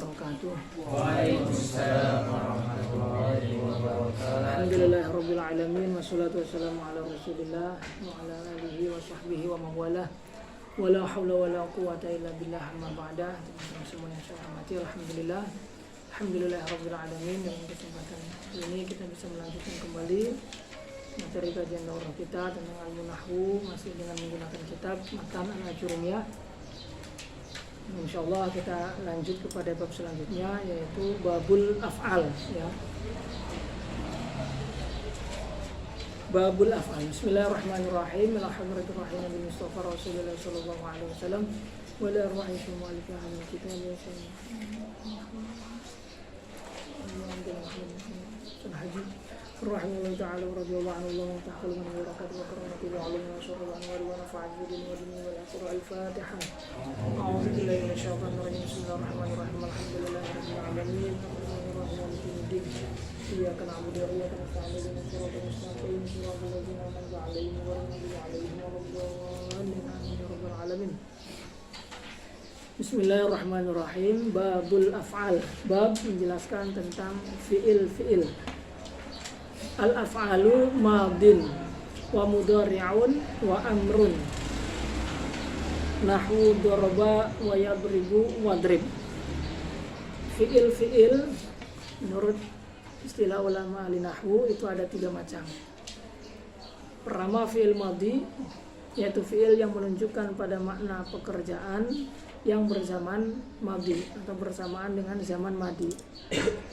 wabarakatuh. Waalaikumsalam warahmatullahi wabarakatuh. Alhamdulillahirabbil alamin wassalatu wassalamu ala Rasulillah wa ala alihi wa sahbihi wa mawalah. Wala haula wala quwata illa billah amma ba'da. Teman-teman semua yang saya hormati, alhamdulillahirabbil alamin. Dengan kesempatan ini kita bisa melanjutkan kembali materi kajian daurah kita tentang ilmu nahwu masih dengan menggunakan kitab Matan Al-Ajurumiyah. Insyaallah kita lanjut kepada bab selanjutnya, yaitu babul af'al, ya. Babul af'al. Bismillahirrahmanirrahim. Alhamdulillahirabbil alamin Mustafa Rasulullah sallallahu alaihi wasallam wa la ruhi mu'allif ahli kitab wa sallam. Rahimahullah ta'ala wa radiyallahu anhu wa ta'ala wa barakatuh wa karamati wa alim wa syarra wa anwar wa nafa'at bidin wa dini wa al-akhir al-fatihah. A'udhu billahi minasyaitanir rajim. Bismillahirrahmanirrahim. Alhamdulillahirabbil alamin. Ar-rahmanir-rahim. Iyyaka na'budu wa iyyaka nasta'in. Ihdinas siratal mustaqim. Shiratal ladzina an'amta 'alaihim ghairil maghdubi 'alaihim waladdallin. Amin ya rabbal alamin. Bismillahirrahmanirrahim. Babul af'al. Bab menjelaskan tentang fi'il. Al-af'alu madin wa mudhari'un wa amrun. Nahwu daraba wa yadribu wadrib. Fi'il menurut istilah ulama ahli nahwu itu ada 3 macam. Pertama, fi'il madhi, yaitu fi'il yang menunjukkan pada makna pekerjaan yang berzaman madhi atau bersamaan dengan zaman madi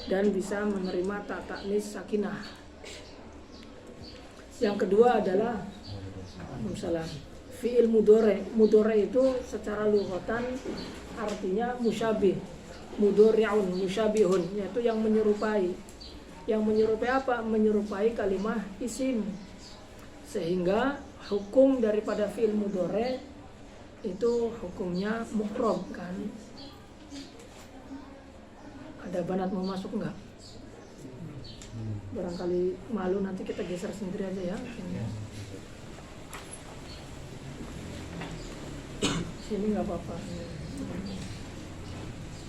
dan bisa menerima ta ta'nis sakinah. Yang kedua adalah fi'il mudhari'. Mudhari' itu secara lughatan artinya musyabih. Mudhari'un, musyabihun, yaitu yang menyerupai. Yang menyerupai apa? Menyerupai kalimah isim. Sehingga hukum daripada fi'il mudhari' itu hukumnya mu'rab, kan? Ada banat mau masuk enggak? Barangkali malu, nanti kita geser sendiri aja ya. Sini nggak apa-apa.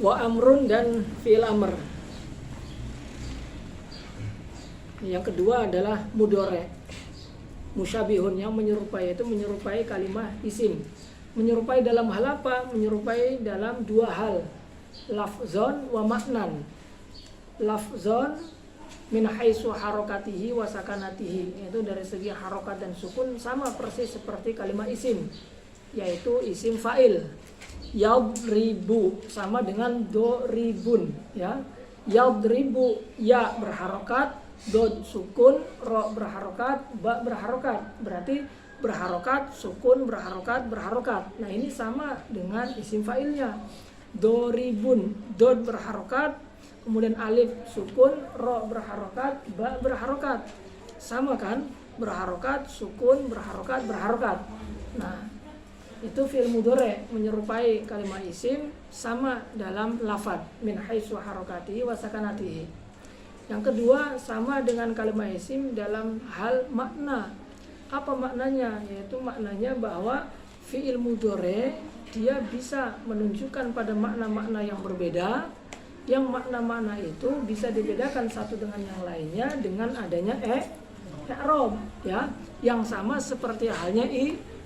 Wa amrun dan fi'il amr. Yang kedua adalah mudhari'. Musyabihun, yang menyerupai, itu menyerupai kalimah isim. Menyerupai dalam hal apa? Menyerupai dalam 2 hal. Lafzon wa maknan. Lafzon min haitsu harakatihi wa sakanatihi, yaitu dari segi harokat dan sukun sama persis seperti kalimat isim, yaitu isim fa'il. Yadribu sama dengan doribun, ya. Yadribu, ya berharokat, dod sukun, ro berharokat, ba berharokat. Berarti berharokat, sukun, berharokat. Nah, ini sama dengan isim fa'ilnya. Doribun, dod berharokat, kemudian alif sukun, ro berharokat, ba berharokat. Sama kan? Berharokat, sukun, berharokat. Nah, itu fi'il mudhari' menyerupai kalimat isim sama dalam lafadz min haitsu harakatihi wa sakanatihi. Yang kedua, sama dengan kalimat isim dalam hal makna. Apa maknanya? Yaitu maknanya bahwa fi'il mudhari' dia bisa menunjukkan pada makna-makna yang berbeda, yang makna-makna itu bisa dibedakan satu dengan yang lainnya dengan adanya i'rab, ya, yang sama seperti halnya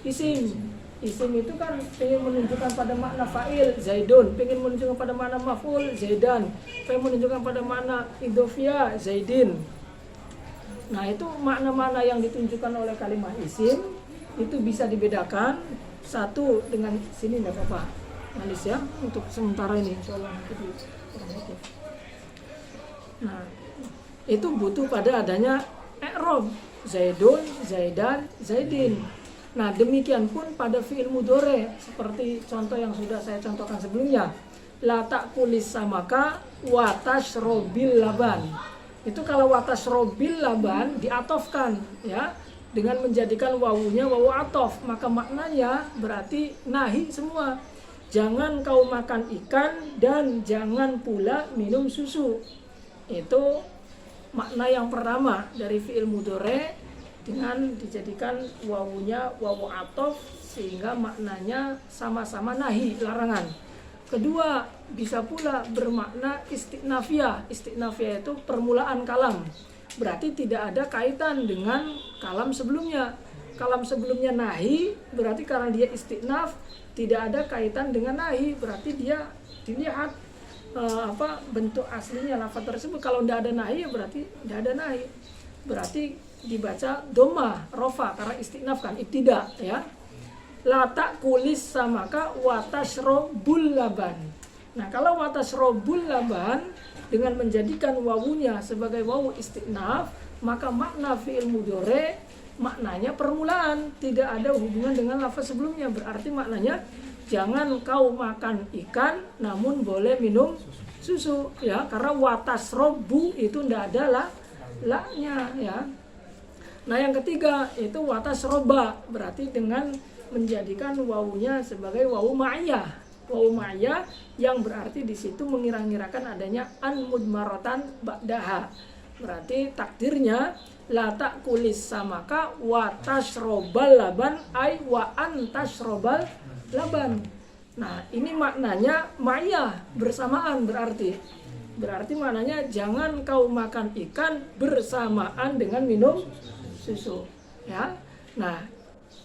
isim. Isim itu kan pengen menunjukkan pada makna fa'il zaidun, pengen menunjukkan pada makna maf'ul zaidan, pengen menunjukkan pada makna idhofiyah zaidin. Nah, itu makna-makna yang ditunjukkan oleh kalimat isim itu bisa dibedakan satu dengan sini, enggak apa-apa. Malis ya untuk sementara ini, insyaallah nanti Nah, itu butuh pada adanya i'rab, zaidun, zaidan, zaidin. Nah, demikian pun pada fi'il mudhari', seperti contoh yang sudah saya contohkan sebelumnya. La ta'kulis samaka wa tashrobil laban. Itu kalau wa tashrobil laban diatofkan, ya, dengan menjadikan wawunya wawu atof, maka maknanya berarti nahi semua. Jangan kau makan ikan dan jangan pula minum susu. Itu makna yang pertama dari fi'il mudhari' dengan dijadikan wawunya wawu atof sehingga maknanya sama-sama nahi, larangan. Kedua, bisa pula bermakna istiqnafiyah. Istiqnafiyah itu permulaan kalam. Berarti tidak ada kaitan dengan kalam sebelumnya. Kalam sebelumnya nahi, berarti karena dia istiqnaf, tidak ada kaitan dengan nahi, berarti dia dilihat bentuk aslinya lafaz tersebut. Kalau tidak ada nahi, ya berarti tidak ada nahi. Berarti dibaca doma, rofa, karena istiqnaf kan, ibtida ya. La ta'kulis samaka wa tashrabul laban. Nah, kalau wa tashrabul laban dengan menjadikan wawunya sebagai wawu istiqnaf, maka makna fi'il mudhari maknanya permulaan, tidak ada hubungan dengan lafaz sebelumnya. Berarti maknanya jangan kau makan ikan namun boleh minum susu ya, karena wa tasrabu itu tidak ada la-nya ya. Nah, yang ketiga itu wa tasroba, berarti dengan menjadikan wawunya sebagai wawu ma'iyah. Wawu ma'iyah yang berarti di situ mengira-ngirakan adanya an mudmaratan ba'daha. Berarti takdirnya la ta'kulis samaka wa tashrobal laban ay wa an tashrobal laban. Nah, ini maknanya ma'iyah, bersamaan berarti. Berarti maknanya jangan kau makan ikan bersamaan dengan minum susu ya. Nah,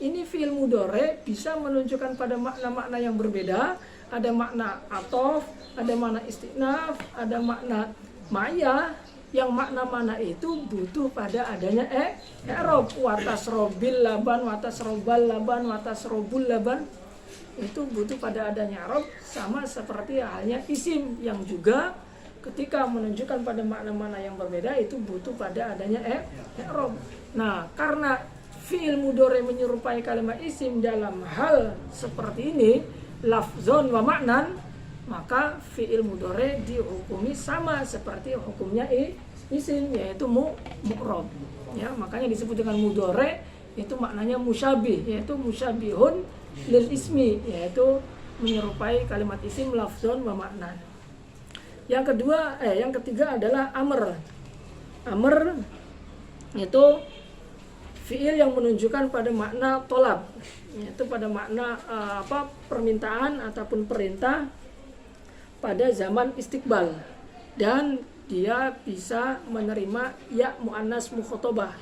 ini fi'il mudhari bisa menunjukkan pada makna-makna yang berbeda. Ada makna atof, ada makna istiqnaf, ada makna ma'iyah. Yang makna-makna itu butuh pada adanya i'rab. Wa tasrobil laban, wa tasrobal laban, wa tasrobul laban. Itu butuh pada adanya i'rab, sama seperti halnya isim yang juga ketika menunjukkan pada makna-makna yang berbeda itu butuh pada adanya i'rab. Nah, karena fi'il mudhari menyerupai kalimat isim dalam hal seperti ini, lafzon wa maknan, maka fi'il mudhari dihukumi sama seperti hukumnya isim, yaitu mu'rab. Ya, makanya disebut dengan mudhari, itu maknanya musyabih, yaitu musyabihun lil ismi, yaitu menyerupai kalimat isim lafzon wa maknan. Yang ketiga adalah amr. Amr itu fi'il yang menunjukkan pada makna tolab, yaitu pada makna permintaan ataupun perintah pada zaman istiqbal, dan dia bisa menerima ya muannas mukhatabah.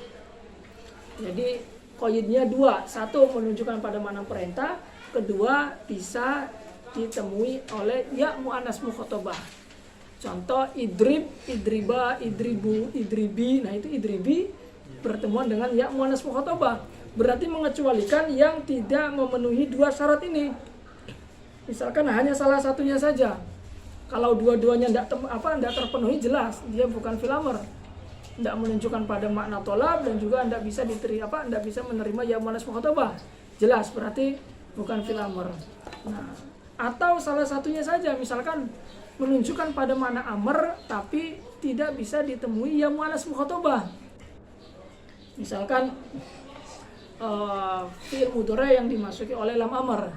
Jadi qaidnya dua, satu menunjukkan pada makna perintah, kedua bisa ditemui oleh ya muannas mukhatabah. Contoh idrib, idriba, idribu, idribi. Nah, itu idribi bertemuan dengan ya muannas mukhatabah, berarti mengecualikan yang tidak memenuhi dua syarat ini. Misalkan hanya salah satunya saja. Kalau dua-duanya tidak terpenuhi, jelas dia bukan fi'il amr. Tidak menunjukkan pada makna tolab dan juga tidak bisa tidak bisa menerima ya muannas mukhatabah. Jelas berarti bukan fi'il amr. Nah, atau salah satunya saja, misalkan menunjukkan pada makna amr tapi tidak bisa ditemui ya muannas mukhatabah. Misalkan fi'il mudhari yang dimasuki oleh lam amr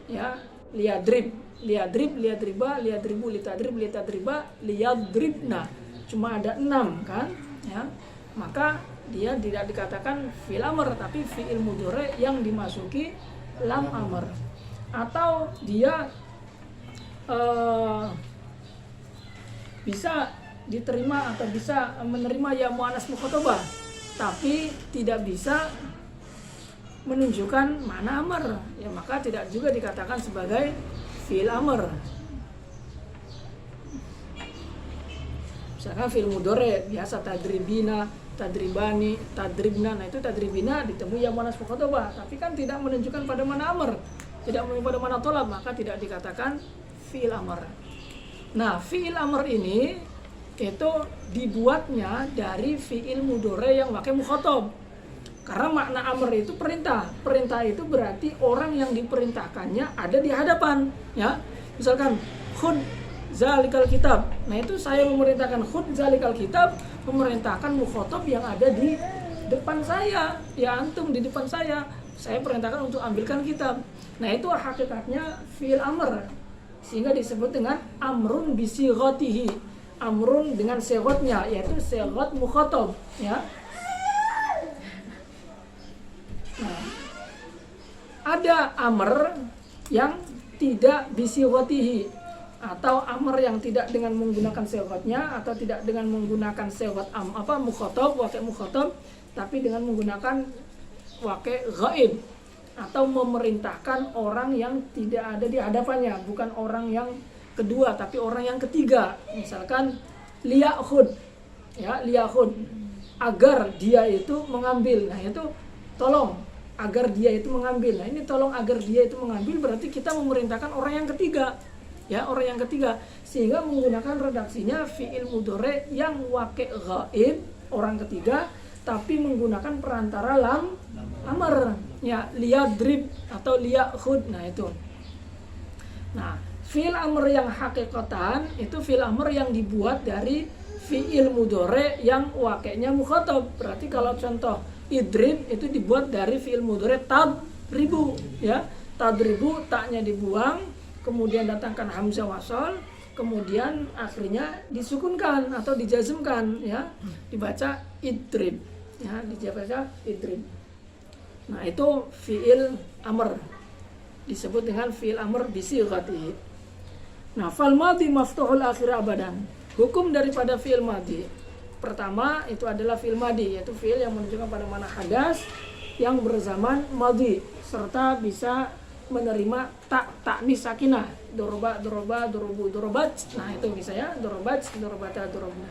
ya, liyadrib, liyadriba, liyadribu, litadrib, litadriba, liyadribna, cuma ada 6 kan ya, maka dia tidak dikatakan fi'il amr tapi fi'il mudhari yang dimasuki lam amr. Atau dia bisa diterima atau bisa menerima ya muannas mukhatabah tapi tidak bisa menunjukkan makna amr, ya maka tidak juga dikatakan sebagai fi'il amr. Misalkan fi'il mudhari biasa tadribina, tadribani, tadribna. Nah, itu tadribina ditemui ya muannas mukhatabah tapi kan tidak menunjukkan pada makna amr, tidak menunjukkan pada makna tolab, maka tidak dikatakan fi'il amr. Nah, fi'il amr ini itu dibuatnya dari fi'il mudhari yang pakai mukhatab. Karena makna amr itu perintah. Perintah itu berarti orang yang diperintahkannya ada di hadapan, ya. Misalkan khud zalikal kitab. Nah, itu saya memerintahkan khud zalikal kitab, memerintahkan mukhatab yang ada di depan saya. Ya, antum di depan saya. Saya perintahkan untuk ambilkan kitab. Nah, itu hakikatnya fi'il amr. Sehingga disebut dengan amrun bisighatihi. Amrun dengan sighatnya, yaitu sighat mukhatab, ya. Nah, ada amr yang tidak bisighatihi. atau amr yang tidak dengan menggunakan sighatnya atau tidak dengan menggunakan sighat mukhatab, waqi' mukhatab, tapi dengan menggunakan waqi' ghaib atau memerintahkan orang yang tidak ada di hadapannya, bukan orang yang kedua tapi orang yang ketiga. Misalkan liya'khud, ya, liya'khud, agar dia itu mengambil. Nah, itu tolong agar dia itu mengambil. Nah, ini tolong agar dia itu mengambil berarti kita memerintahkan orang yang ketiga. Ya, orang yang ketiga, sehingga menggunakan redaksinya fi'il mudhari yang waqi' ghaib, orang ketiga, tapi menggunakan perantara lam amr, ya, liyadrib atau liya'khud. Nah, itu. Nah, fi'il amr yang hakikatan itu fi'il amr yang dibuat dari fi'il mudhari yang waqi'-nya mukhatab. Berarti kalau contoh idrib itu dibuat dari fi'il mudhari tadribu, ya. Tadribu, taknya dibuang, kemudian datangkan hamzah wasal, kemudian akhirnya disukunkan atau dijazmkan, ya, dibaca idrib, ya, dibaca idrib. Nah, itu fi'il amr disebut dengan fi'il amr bisighatihi. Nah, fal madhi maftuhul akhir abadan. Hukum daripada fi'il madhi pertama itu adalah fi'il madhi, yaitu fi'il yang menunjukkan pada mana hadas yang berzaman madhi serta bisa menerima taknis sakinah, doroba, dorobu, dorobat. Nah, itu bisa, ya, dorobat, dorobata, dorobna.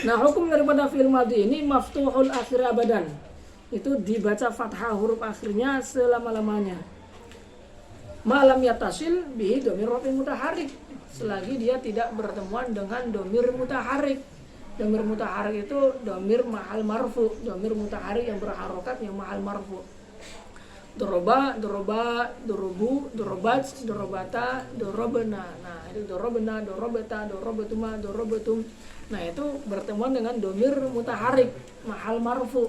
Nah, hukum daripada fi'il madhi ini maftuhul akhir abadan, itu dibaca fathah huruf akhirnya selama-lamanya. Malam yatasil bihi domir raf'i mutaharrik, selagi dia tidak bertemuan dengan domir mutaharrik. Domir mutaharrik itu domir mahal marfu, domir mutaharrik yang berharokat yang mahal marfu. Doroba, doroba, dorobu, dorobat, dorobata, dorobena. Nah, itu dorobena, dorobeta, dorobatuma, dorobatum. Nah, itu bertemuan dengan domir mutaharrik mahal marfu.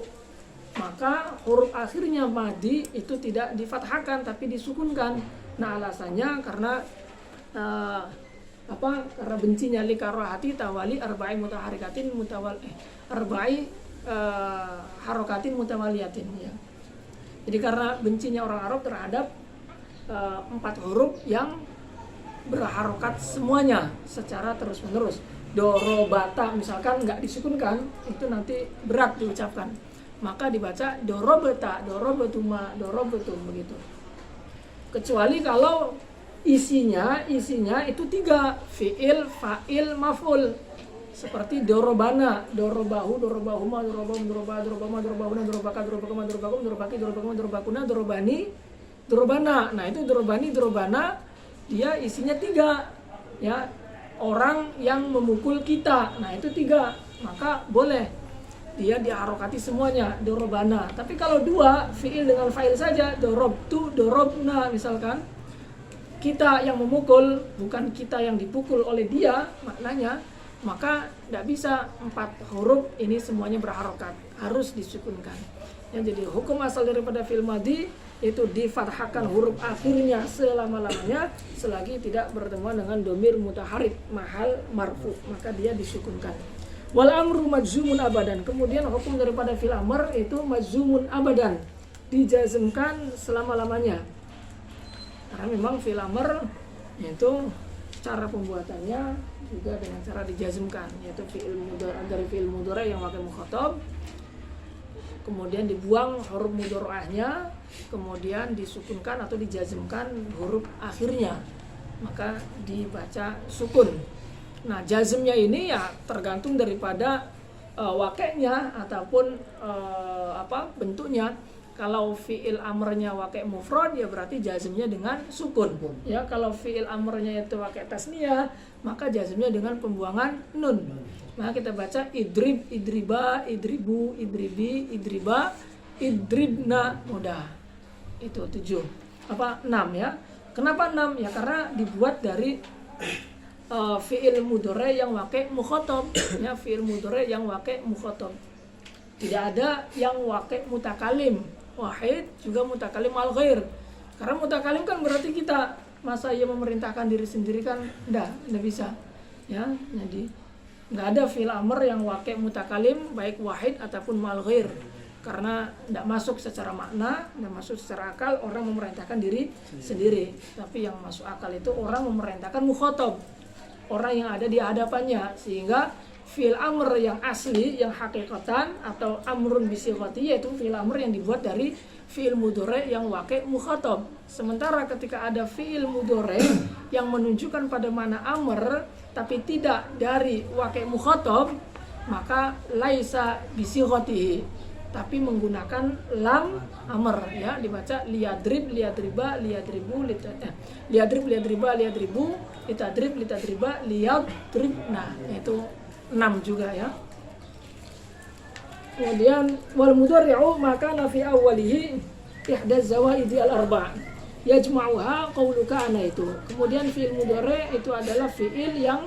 Maka huruf akhirnya madhi itu tidak difathahkan tapi disukunkan. Nah, alasannya karena karena bencinya li karahati tawali arba'i mutaharikatin arba'i harokatin mutawaliyatin, ya. Jadi karena bencinya orang Arab terhadap 4 huruf yang berharokat semuanya secara terus-menerus. Dorobata misalkan nggak disukunkan, itu nanti berat diucapkan. Maka dibaca dorobeta, dorobatuma, dorobatum, begitu. Kecuali kalau isinya itu 3, fi'il, fa'il, maf'ul. Seperti dorobana, dorobahu, dorobahuma, dorobahum, dorobah, dorobahuma, dorobahuna, dorobaka, dorobakuma, dorobakum, dorobaki, dorobakuma, dorobakuna, dorobani, dorobana. Nah, itu dorobani, dorobana, dia isinya 3, ya, orang yang memukul kita. Nah, itu 3, maka boleh dia diharokati semuanya, dorobana. Tapi kalau 2, fi'il dengan fa'il saja, dorobtu, dorobna, misalkan kita yang memukul, bukan kita yang dipukul oleh dia, maknanya, maka tidak bisa 4 huruf ini semuanya berharokat, harus disukunkan. Ya, jadi hukum asal daripada fi'il madhi itu difathahkan huruf akhirnya selama-lamanya selagi tidak bertemuan dengan domir mutaharrik mahal marfu, maka dia disukunkan. Wal amru majzumun abadan. Kemudian hukum daripada fi'il amr itu majzumun abadan, dijazmkan selama-lamanya. Karena memang fi'il amr itu cara pembuatannya juga dengan cara dijazmkan, yaitu fi'il mudhari dari fi'il mudhari yang waqi' mukhatab, kemudian dibuang huruf mudhari'ahnya, kemudian disukunkan atau dijazmkan huruf akhirnya, maka dibaca sukun. Nah, jazmnya ini ya tergantung daripada waqi'-nya ataupun bentuknya. Kalau fi'il amrnya waqi' mufrad, ya berarti jazmnya dengan sukun. Ya, kalau fi'il amrnya itu waqi' tasniyah, maka jazmnya dengan pembuangan nun. Maka kita baca idrib, idriba, idribu, idribi, idriba, idribna, mudah. Itu 6 ya. Kenapa 6? Ya karena dibuat dari fi'il mudhari yang waqi' mukhatab, ya, fi'il mudhari yang waqi' mukhatab. Tidak ada yang waqi' mutakalim wahid, juga mutakalim al-ghair. Karena mutakalim kan berarti kita, masa ia memerintahkan diri sendiri kan enggak bisa. Ya, jadi enggak ada fi'il amr yang waqi' mutakalim baik wahid ataupun mal ghair. karena tidak masuk secara makna, tidak masuk secara akal orang memerintahkan diri sendiri. Tapi yang masuk akal itu orang memerintahkan mukhatab, orang yang ada di hadapannya, sehingga fi'il amr yang asli, yang hakikatan atau amrun bisighati, yaitu fi'il amr yang dibuat dari fi'il mudhari yang waqi' mukhatab. Sementara ketika ada fi'il mudhari yang menunjukkan pada mana amr tapi tidak dari waqi' mukhatab, maka laisa bisighatihi, tapi menggunakan lam amr, ya, dibaca liyadrib, liyadriba, liyadribu, liyadrib, liyadriba, liyadribu, litadrib, litadriba, liyadrib. Nah, itu 6 juga, ya. Kemudian wal mudhari'u maka fi awwalihi ihda zawaidi al arba' yajma'uha qauluka ana itu. Kemudian fi'il mudhari' itu adalah fi'il yang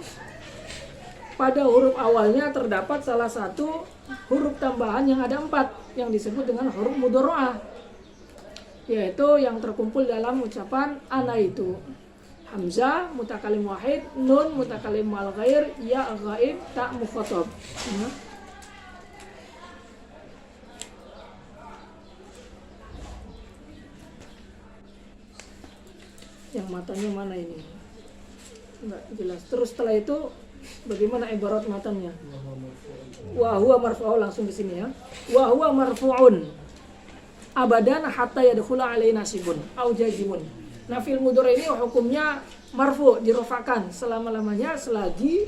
pada huruf awalnya terdapat salah satu huruf tambahan yang ada 4 yang disebut dengan huruf mudhara'ah, yaitu yang terkumpul dalam ucapan ana itu. Hamzah mutakalim wahid, nun mutakalim mal ghair, ya ghaib, ta mukhatab. Ya. Yang matanya mana ini? Enggak jelas. Terus setelah itu bagaimana ibarat matanya? Wa huwa marfu'un, langsung di sini, ya. Wa huwa marfu'un abadan hatta yadkhula alaihi nasibun au jazimun. Nah, fi'il mudhari ini hukumnya marfu', dirofakkan selama-lamanya selagi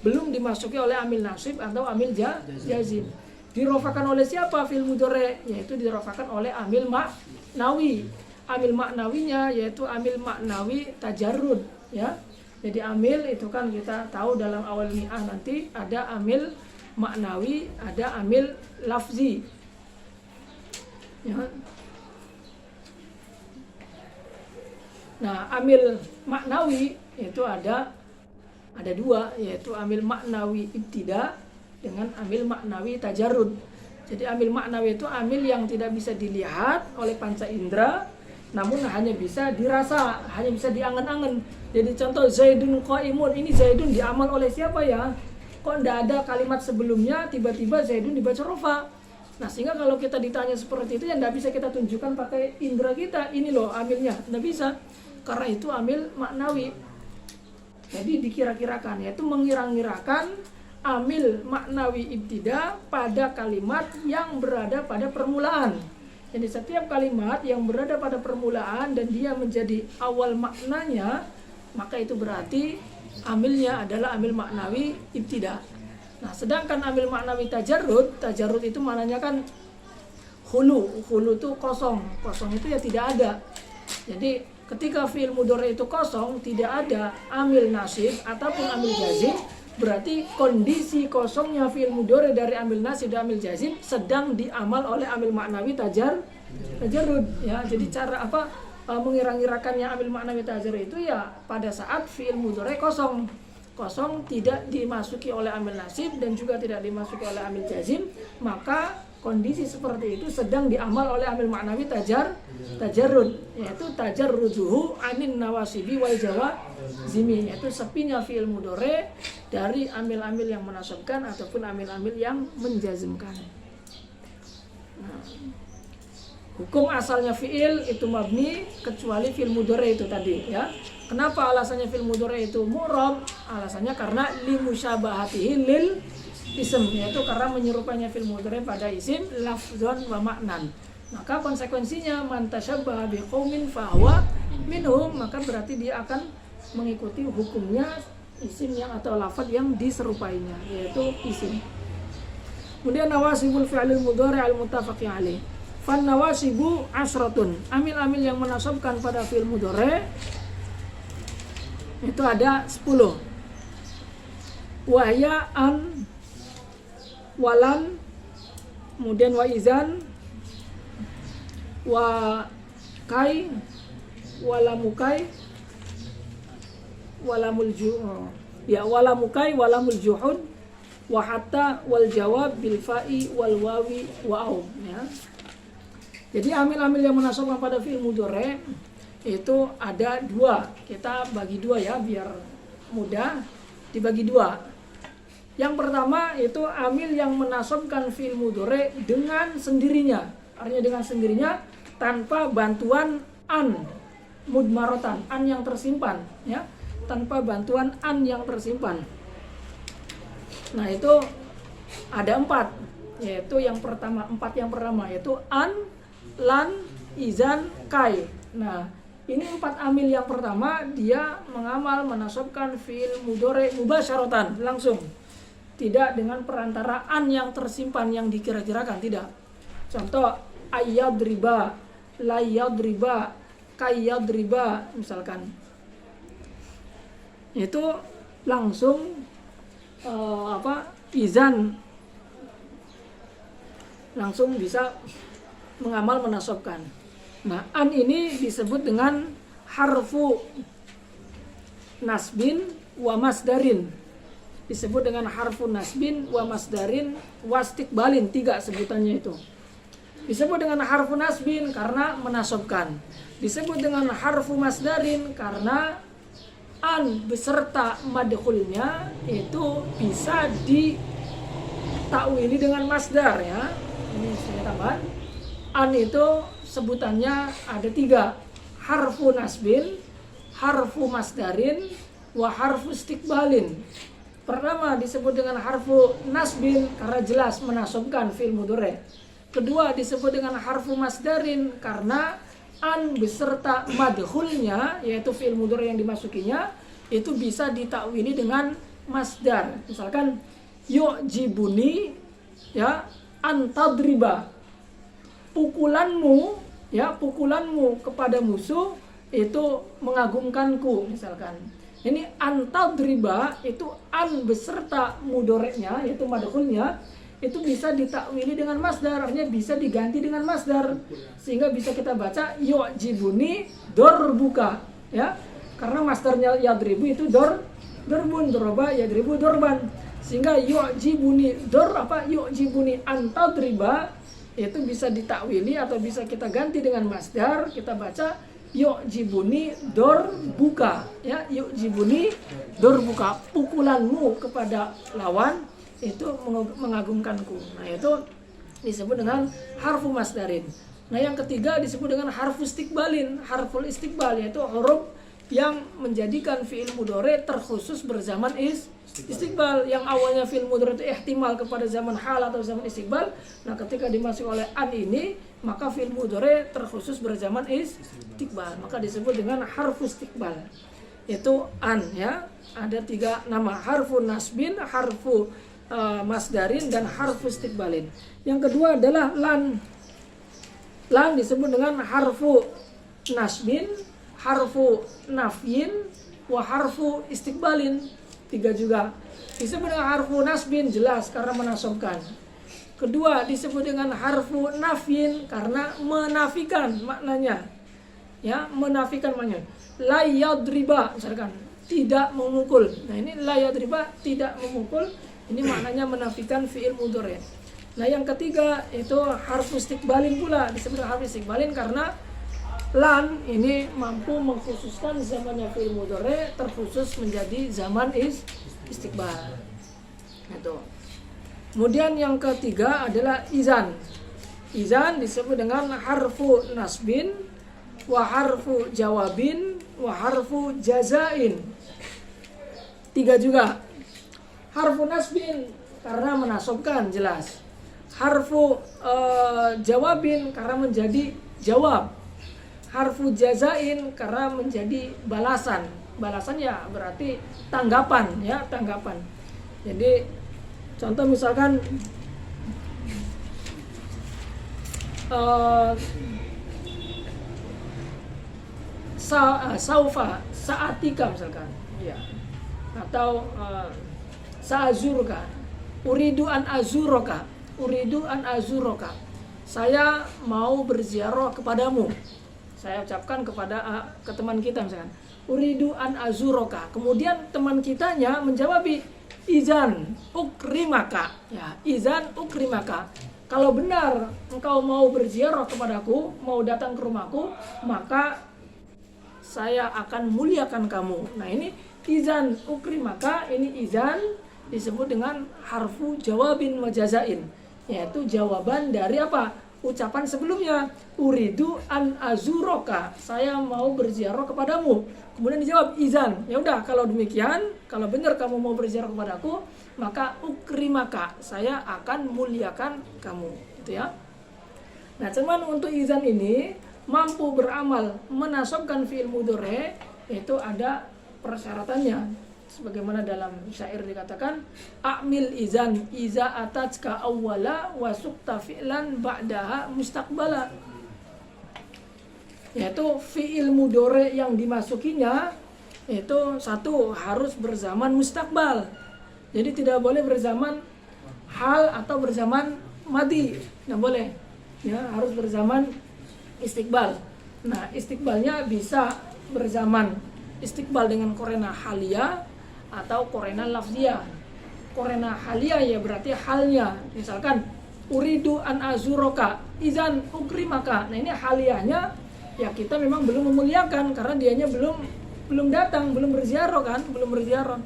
belum dimasuki oleh amil nasib atau amil jazim. Dirofakkan oleh siapa fi'il mudhari? Yaitu dirofakkan oleh amil maknawi. Amil maknawinya yaitu amil maknawi tajarrud, ya. Jadi amil itu kan kita tahu dalam awal mi'ah nanti ada amil maknawi, ada amil lafzi, ya. Nah, amil maknawi itu ada 2, yaitu amil maknawi ibtida dengan amil maknawi tajarrud. Jadi amil maknawi itu amil yang tidak bisa dilihat oleh panca indera, namun hanya bisa dirasa, hanya bisa diangan-angan. Jadi contoh Zaidun qaimun, ini Zaidun diamal oleh siapa, ya? Kok tidak ada kalimat sebelumnya, tiba-tiba Zaidun dibaca rofa. Nah, sehingga kalau kita ditanya seperti itu, ya tidak bisa kita tunjukkan pakai indera kita, ini loh amilnya, tidak bisa. Karena itu amil maknawi. Jadi dikira-kirakan, yaitu mengira-ngirakan amil maknawi ibtida pada kalimat yang berada pada permulaan. Jadi setiap kalimat yang berada pada permulaan dan dia menjadi awal maknanya, maka itu berarti amilnya adalah amil maknawi ibtida. Nah, sedangkan amil maknawi tajarrud itu maknanya kan hulu itu kosong itu ya tidak ada. Jadi ketika fi'il mudhari itu kosong, tidak ada amil nasib ataupun amil jazim, berarti kondisi kosongnya fi'il mudhari dari amil nasib dan amil jazim sedang diamal oleh amil maknawi tajarrud, ya. Jadi cara mengira-ngirakannya amil maknawi tajarrud itu ya pada saat fi'il mudhari kosong tidak dimasuki oleh amil nasib dan juga tidak dimasuki oleh amil jazim, maka kondisi seperti itu sedang diamal oleh amil maknawi tajarrud, yaitu tajarruduhu anin nawasibi wal jawazimi, yaitu sepinya fi'il mudhari dari amil-amil yang menasabkan ataupun amil-amil yang menjazmkan. Nah, hukum asalnya fi'il itu mabni kecuali fi'il mudhari itu tadi, ya. Kenapa alasannya fi'il mudhari itu mu'rab? Alasannya karena limusyabahatihi lil isim, yaitu karena menyerupainya fi'il mudhari pada isim lafzan wa maknan. Maka konsekuensinya man tasyabbaha biqaumin fahuwa minhum, maka berarti dia akan mengikuti hukumnya isim yang atau lafaz yang diserupainya, yaitu isim. Kemudian nawasibul fi'il mudhari al muttafaqi alaih. Fan nawasibu asratun. Amil-amil yang menasabkan pada fi'il mudhari itu ada 10. Wahya an, walan, kemudian wa izan, wa kai, walamukai, walamul juhud, wa hatta, wal jawab bil fa'i wal wawi wa au, ya. Jadi amil-amil yang menasabkan pada fi'il mudhari itu ada 2. Kita bagi 2, ya, biar mudah dibagi 2. Yang pertama itu amil yang menasobkan fi'il mudhari dengan sendirinya. Artinya dengan sendirinya tanpa bantuan an mudmaratan, an yang tersimpan, ya. Tanpa bantuan an yang tersimpan. Nah, itu ada 4, yaitu yang pertama, 4 yang pertama yaitu an, lan, izan, kai. Nah, ini 4 amil yang pertama dia mengamal menasobkan fi'il mudhari mubasyaratan, langsung. Tidak dengan perantara an yang tersimpan yang dikira-kirakan, tidak. Contoh ayyadriba, layyadriba, kayyadriba misalkan. Itu langsung izan, langsung bisa mengamal menasobkan. Nah, an ini disebut dengan harfu nasbin wa masdarin. Disebut dengan harfu nasbin wa masdarin wastiqbalin, 3 sebutannya itu. Disebut dengan harfu nasbin karena menasobkan. Disebut dengan harfu masdarin karena an beserta madkhulnya itu bisa ditakwili dengan masdar, ya. Ini saya tambah. An itu sebutannya ada 3. Harfu nasbin, harfu masdarin, wa harfu istiqbalin. Pertama disebut dengan harfu nasbin karena jelas menasobkan fi'il mudhari. Kedua disebut dengan harfu masdarin karena an beserta madkhulnya, yaitu fi'il mudhari yang dimasukinya, itu bisa ditakwili dengan masdar. Misalkan yu'jibuni, ya, antadriba. Pukulanmu, ya, pukulanmu kepada musuh itu mengagumkanku, misalkan. Ini antadriba itu an beserta mudhari'nya, yaitu madkhulnya, itu bisa ditakwili dengan masdar, artinya bisa diganti dengan masdar, sehingga bisa kita baca yu'jibuni dorbuka, ya, karena masdarnya yadribu itu dorbun, doroba yadribu dorban, sehingga yu'jibuni yu'jibuni antadriba itu bisa ditakwili atau bisa kita ganti dengan masdar, kita baca yu'jibuni dorbuka, ya, yu'jibuni dorbuka, pukulanmu kepada lawan itu mengagumkanku. Nah, itu disebut dengan harfu masdarin. Nah, yang ketiga disebut dengan harfu istiqbalin. Harful istiqbal yaitu huruf yang menjadikan fi'il mudhari terkhusus berzaman istiqbal. Yang awalnya fi'il mudhari itu ihtimal kepada zaman hal atau zaman istiqbal. Nah, ketika dimasuki oleh an ini, maka fi'il mudhari terkhusus berzaman istiqbal. Maka disebut dengan harfu istiqbal. Itu an, ya. Ada 3 nama, harfu nasbin, harfu masdarin, dan harfu istiqbalin. Yang kedua adalah lan. Lan disebut dengan harfu nasbin, harfu nafyin, wa harfu istiqbalin. 3 juga. Disebut dengan harfu nasbin jelas karena menasobkan. Kedua disebut dengan harfu nafyin karena menafikan maknanya. Ya, menafikan maknanya. La yadriba misalkan, tidak memukul. Nah, ini la yadriba, tidak memukul. Ini maknanya menafikan fi'il mudhari. Nah, yang ketiga itu harfu istiqbalin pula. Disebut harfu istiqbalin karena lan ini mampu mengkhususkan zamannya fi'il mudhari terkhusus menjadi zaman istiqbal. Itu. Kemudian yang ketiga adalah izan. Izan disebut dengan harfu nasbin, wa harfu jawabin, wa harfu jazain. 3 juga. Harfu nasbin karena menasobkan jelas. Harfu jawabin karena menjadi jawab. Harfu jazain karena menjadi balasan. Balasan ya berarti tanggapan, ya, tanggapan. Jadi contoh misalkan saufa saatika misalkan, ya. Atau sa'azurka, uridu an azuroka, uridu an azuroka, saya mau berziarah kepadamu. Saya ucapkan kepada ke teman kita misalkan, uridu an azuroka. Kemudian teman kitanya menjawab, izan ukrimaka, ya, izan ukrimaka. Kalau benar engkau mau berziarah kepadaku, mau datang ke rumahku, maka saya akan muliakan kamu. Nah, ini izan ukrimaka, ini izan disebut dengan harfu jawabin wa jazain, yaitu jawaban dari apa? Ucapan sebelumnya. Uridu an azuroka, saya mau berziarah kepadamu. Kemudian dijawab izan. Ya udah, kalau demikian, kalau benar kamu mau berziarah kepadaku, maka ukrimaka, saya akan muliakan kamu. Itu ya. Nah, cuman untuk izan ini mampu beramal menasabkan fi'il mudhari itu ada persyaratannya. Sebagaimana dalam syair dikatakan, a'mil izan iza atatka awwala wa sukta fi'lan ba'daha mustaqbala. Yaitu fi'il mudhari yang dimasukinya itu satu harus berzaman mustaqbal. Jadi tidak boleh berzaman hal atau berzaman madi, tidak boleh. Ya, harus berzaman istiqbal. Nah, istiqbalnya bisa berzaman istiqbal dengan korena halia atau korena lafziyah. Korena halia ya berarti halnya. Misalkan uridu an azuroka izan ukrimaka. Nah, ini haliyahnya ya kita memang belum memuliakan karena dianya belum datang, belum berziarah kan, belum berziarah.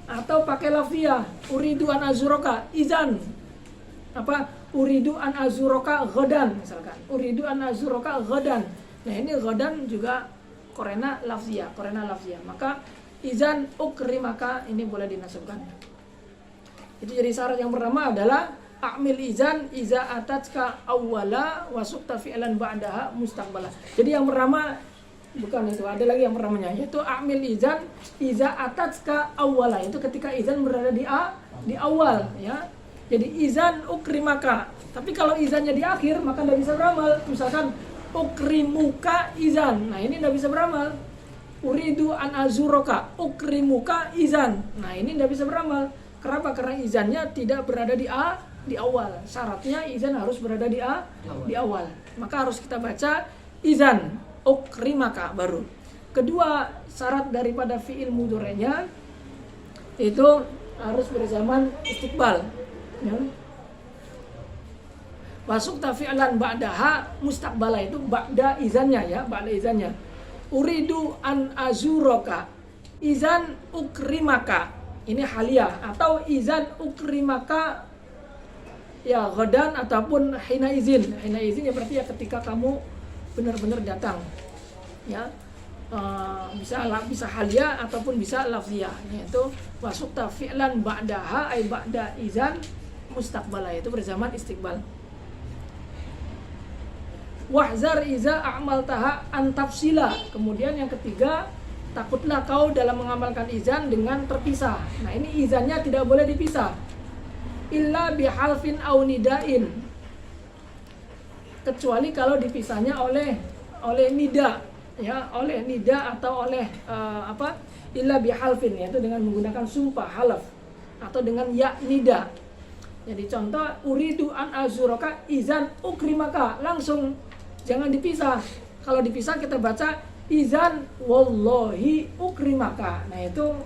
Atau pakai lafziyah, uridu an azuroka izan apa? Uridu an azuroka ghadan misalkan. Uridu an azuroka ghadan. Nah, ini ghadan juga korena lafziyah, Maka izan ukrimaka ini boleh dinasabkan. Itu jadi syarat yang pertama adalah a'mil izan iza atatka awwala wa sukta fi'lan ba'daha mustaqbala. Jadi yang pertama bukan itu, ada lagi yang pertamanya yaitu a'mil izan iza atatka awwala, itu ketika izan berada di awal ya. Jadi izan ukrimaka. Tapi kalau izannya di akhir maka tidak bisa beramal. Misalkan ukrimuka izan. Nah, ini tidak bisa beramal. Uridu an azuroka ukrimuka izan. Nah, ini tidak bisa beramal. Kenapa? Karena izannya tidak berada di awal. Syaratnya izan harus berada di awal. Maka harus kita baca izan ukrimaka baru. Kedua, syarat daripada fi'il mudhari'nya itu harus berzaman istiqbal. Ya. Wasukta fi'lan ba'daha mustaqbala, itu ba'da izannya ya, ba'da izannya. Uridu an azuroka izan ukrimaka, ini haliyah, atau izan ukrimaka ya ghadan ataupun hina izin ya berarti ya ketika kamu benar-benar datang ya. Bisa haliyah ataupun bisa lafziyah, yaitu wasukta fi'lan ba'daha ay ba'da izan mustaqbala, itu berzaman istiqbal. Wahzar iza a'mal taha antafsila. Kemudian yang ketiga, takutlah kau dalam mengamalkan izan dengan terpisah. Nah, ini izannya tidak boleh dipisah. Illa bihalfin aw nidain. Kecuali kalau dipisahnya oleh nida ya, oleh nida atau oleh illa bihalfin, yaitu dengan menggunakan sumpah halaf atau dengan ya nida. Jadi contoh uridu an azuroka izan ukrimaka, langsung, jangan dipisah. Kalau dipisah kita baca izan wallahi ukrimaka. Nah, itu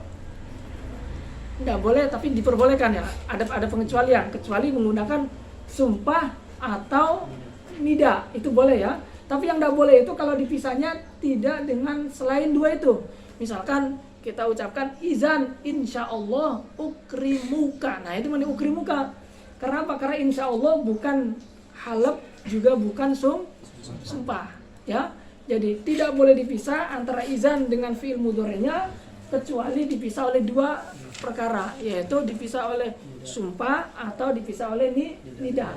tidak boleh, tapi diperbolehkan ya. Ada pengecualian, kecuali menggunakan sumpah atau nida, itu boleh ya. Tapi yang tidak boleh itu kalau dipisahnya tidak dengan selain dua itu. Misalkan kita ucapkan izan insyaallah ukrimuka. Nah, itu mana ukrimuka? Karena apa? Karena insyaallah bukan halaf juga bukan sumpah ya. Jadi tidak boleh dipisah antara izan dengan fi'il mudhari'nya kecuali dipisah oleh dua perkara, yaitu dipisah oleh sumpah atau dipisah oleh nida.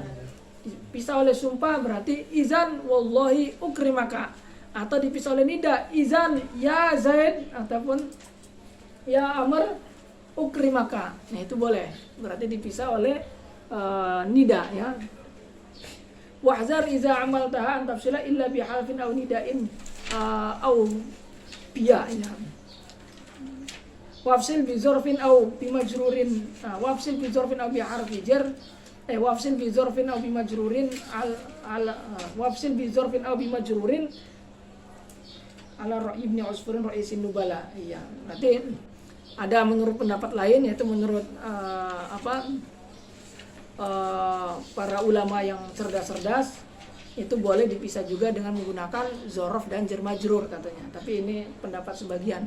Dipisah oleh sumpah berarti izan wallahi ukrimaka, atau dipisah oleh nida izan ya Zaid ataupun ya Amr ukrimaka. Nah, itu boleh, berarti dipisah oleh nida ya. Wahzar iza amal taha antafsila illa bihalfin aw nidain aw biya ya. Wafsil bi zorfin aw bi majrurin. Wafsil bi zorfin aw bi harfi jar. Wafsil bi zorfin aw bi majrurin wafsil bi zorfin aw bi majrurin ala Ibnu Usfurin Ra'isin Nubala. Iya, berarti ada menurut pendapat lain, yaitu menurut para ulama yang cerdas-cerdas, itu boleh dipisah juga dengan menggunakan zorof dan jar majrur katanya. Tapi ini pendapat sebagian.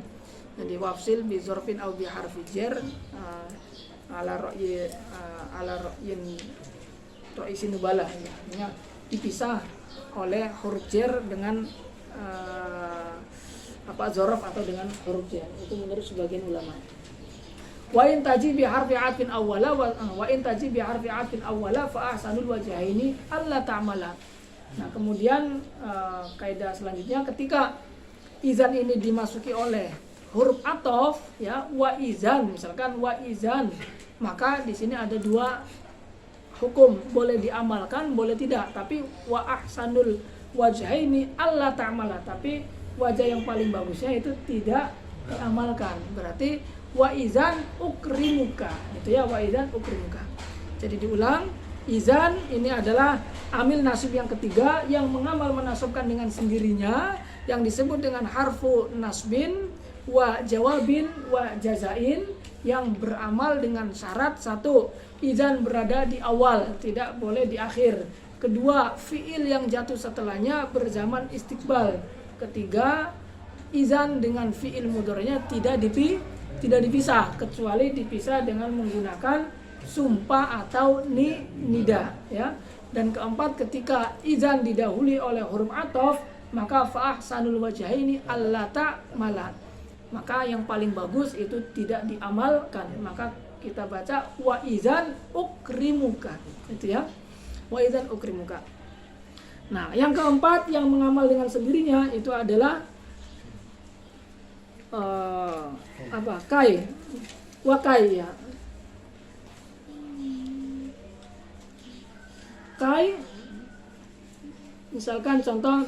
Jadi wafsil bi dzarfin aw bi harfi jar ala ra'yin ra'isin nubalah, ya. Dipisah oleh huruf jar dengan dzaraf atau dengan huruf jar. Itu menurut sebagian ulama. Wa in taji bi harfi atfin awwala wa in taji bi harfi atfin awwala fa ahsanul wajhaini alla ta'mala. Nah, kemudian kaidah selanjutnya ketika izan ini dimasuki oleh huruf ataf, ya, wa izan, misalkan wa izan, maka di sini ada dua hukum, boleh diamalkan, boleh tidak. Tapi wa ahsanul wajhaini alla ta'mala, tapi wajah yang paling bagusnya itu tidak diamalkan. Berarti wa izan ukrimuka, itu ya, wa izan ukrimuka. Jadi diulang, izan ini adalah amil nasib yang ketiga yang mengamal menasabkan dengan sendirinya, yang disebut dengan harfu nasbin wa jawabin wa jazain, yang beramal dengan syarat: satu, izan berada di awal, tidak boleh di akhir. Kedua, fiil yang jatuh setelahnya berzaman istiqbal. Ketiga, izan dengan fiil mudhari'nya tidak dipisah, kecuali dipisah dengan menggunakan sumpah atau nida, ya. Dan keempat, ketika izan didahului oleh huruf ataf, maka fa ahsanul wajhaini alla ta'mala, maka yang paling bagus itu tidak diamalkan. Maka kita baca wa izan ukrimuka, itu ya, wa izan ukrimuka. Nah, yang keempat yang mengamal dengan sendirinya itu adalah kai, wa kai, ya. Kai, misalkan contoh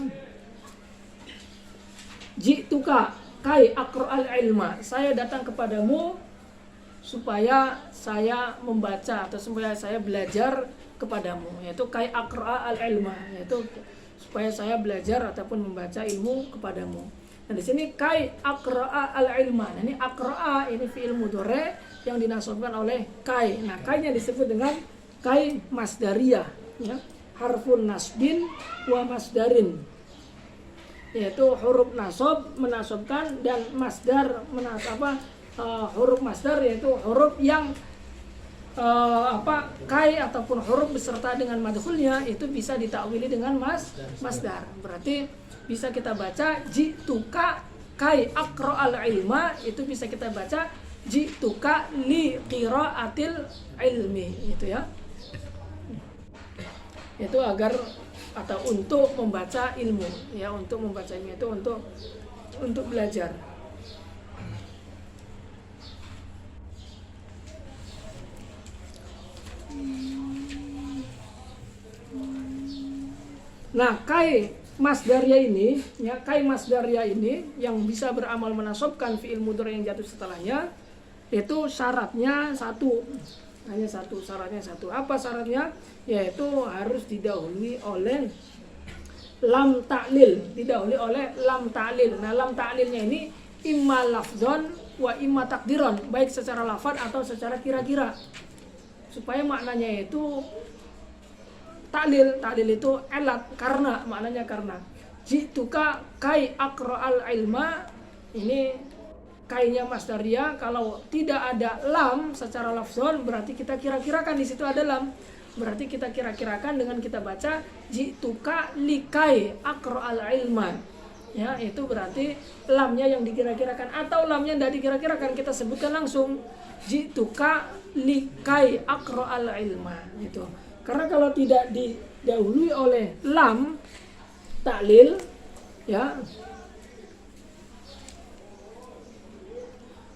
ji'tuka kai aqra'al ilma, saya datang kepadamu supaya saya membaca atau supaya saya belajar kepadamu, yaitu kai aqra'al ilma, yaitu supaya saya belajar ataupun membaca ilmu kepadamu. Nah, di sini kai aqra'al ilma. Nah, ini aqra'a ini fi'il mudhari' yang dinasabkan oleh kai. Nah, kainya disebut dengan kai masdariyah, ya. Harfun nasbin wa masdarin, yaitu huruf nasab menasabkan dan masdar huruf masdar, yaitu huruf yang kai ataupun huruf beserta dengan madkhulnya itu bisa ditakwili dengan masdar. Berarti bisa kita baca ji'tuka kai aqra'al ilma, itu bisa kita baca ji'tuka li qira'atil ilmi, itu ya. Itu agar atau untuk membaca ilmu, ya, untuk membaca ilmu itu untuk belajar. Nah, kai masdariyah ini, ya, kai masdariyah ini yang bisa beramal menasabkan fi'il mudhari yang jatuh setelahnya, itu syaratnya satu. Hanya satu, syaratnya satu. Apa syaratnya? Yaitu harus didahului oleh lam ta'lil, didahului oleh lam ta'lil. Nah, lam ta'lilnya ini imma lafzon wa imma takdiron, baik secara lafaz atau secara kira-kira, supaya maknanya itu ta'lil. Ta'lil itu alat, karena, maknanya karena. Ji'tuka kai aqra'al ilma, ini kainya masdariyah. Kalau tidak ada lam secara lafzon, berarti kita kira-kirakan di situ ada lam. Berarti kita kira-kirakan dengan kita baca ji'tuka likai aqra'al ilma, ya, itu berarti lamnya yang dikira-kirakan. Atau lamnya tidak dikira-kirakan, kita sebutkan langsung ji'tuka likai aqra'al ilma, gitu. Karena kalau tidak didahului oleh lam ta'lil, ya,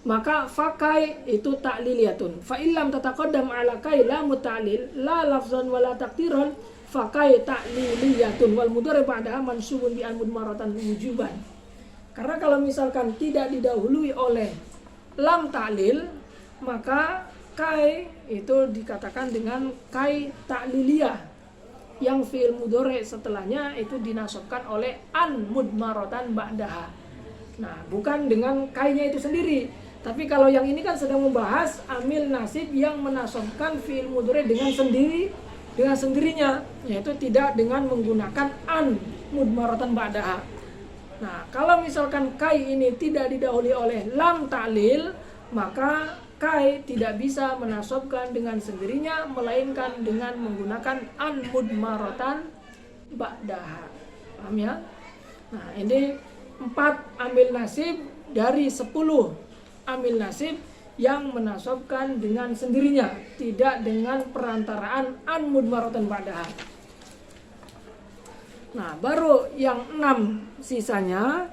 maka fakai itu ta'liliyatun. Fa illam tataqaddam ala kai la muta'lil la lafzan wala taqdiran fakai ta'liliyatun wal mudhari ba'daha mansubun bi al-mudmaratan wujuban. Karena kalau misalkan tidak didahului oleh lam ta'lil, maka kai itu dikatakan dengan kai ta'liliyah, yang fi'il mudhari setelahnya itu dinasabkan oleh an mudmaratan ba'daha. Nah, bukan dengan kainya itu sendiri. Tapi kalau yang ini kan sedang membahas amil nasib yang menasabkan fi'il mudhari dengan sendirinya, yaitu tidak dengan menggunakan an mudmaratan ba'daha. Nah, kalau misalkan kai ini tidak didahului oleh lam ta'lil, maka kai tidak bisa menasobkan dengan sendirinya, melainkan dengan menggunakan an mudmaratan ba'daha. Paham ya? Nah, ini 4 amil nasib dari 10 amil nasib yang menasobkan dengan sendirinya, tidak dengan perantaraan an mudmaratan ba'daha. Nah, baru yang 6 sisanya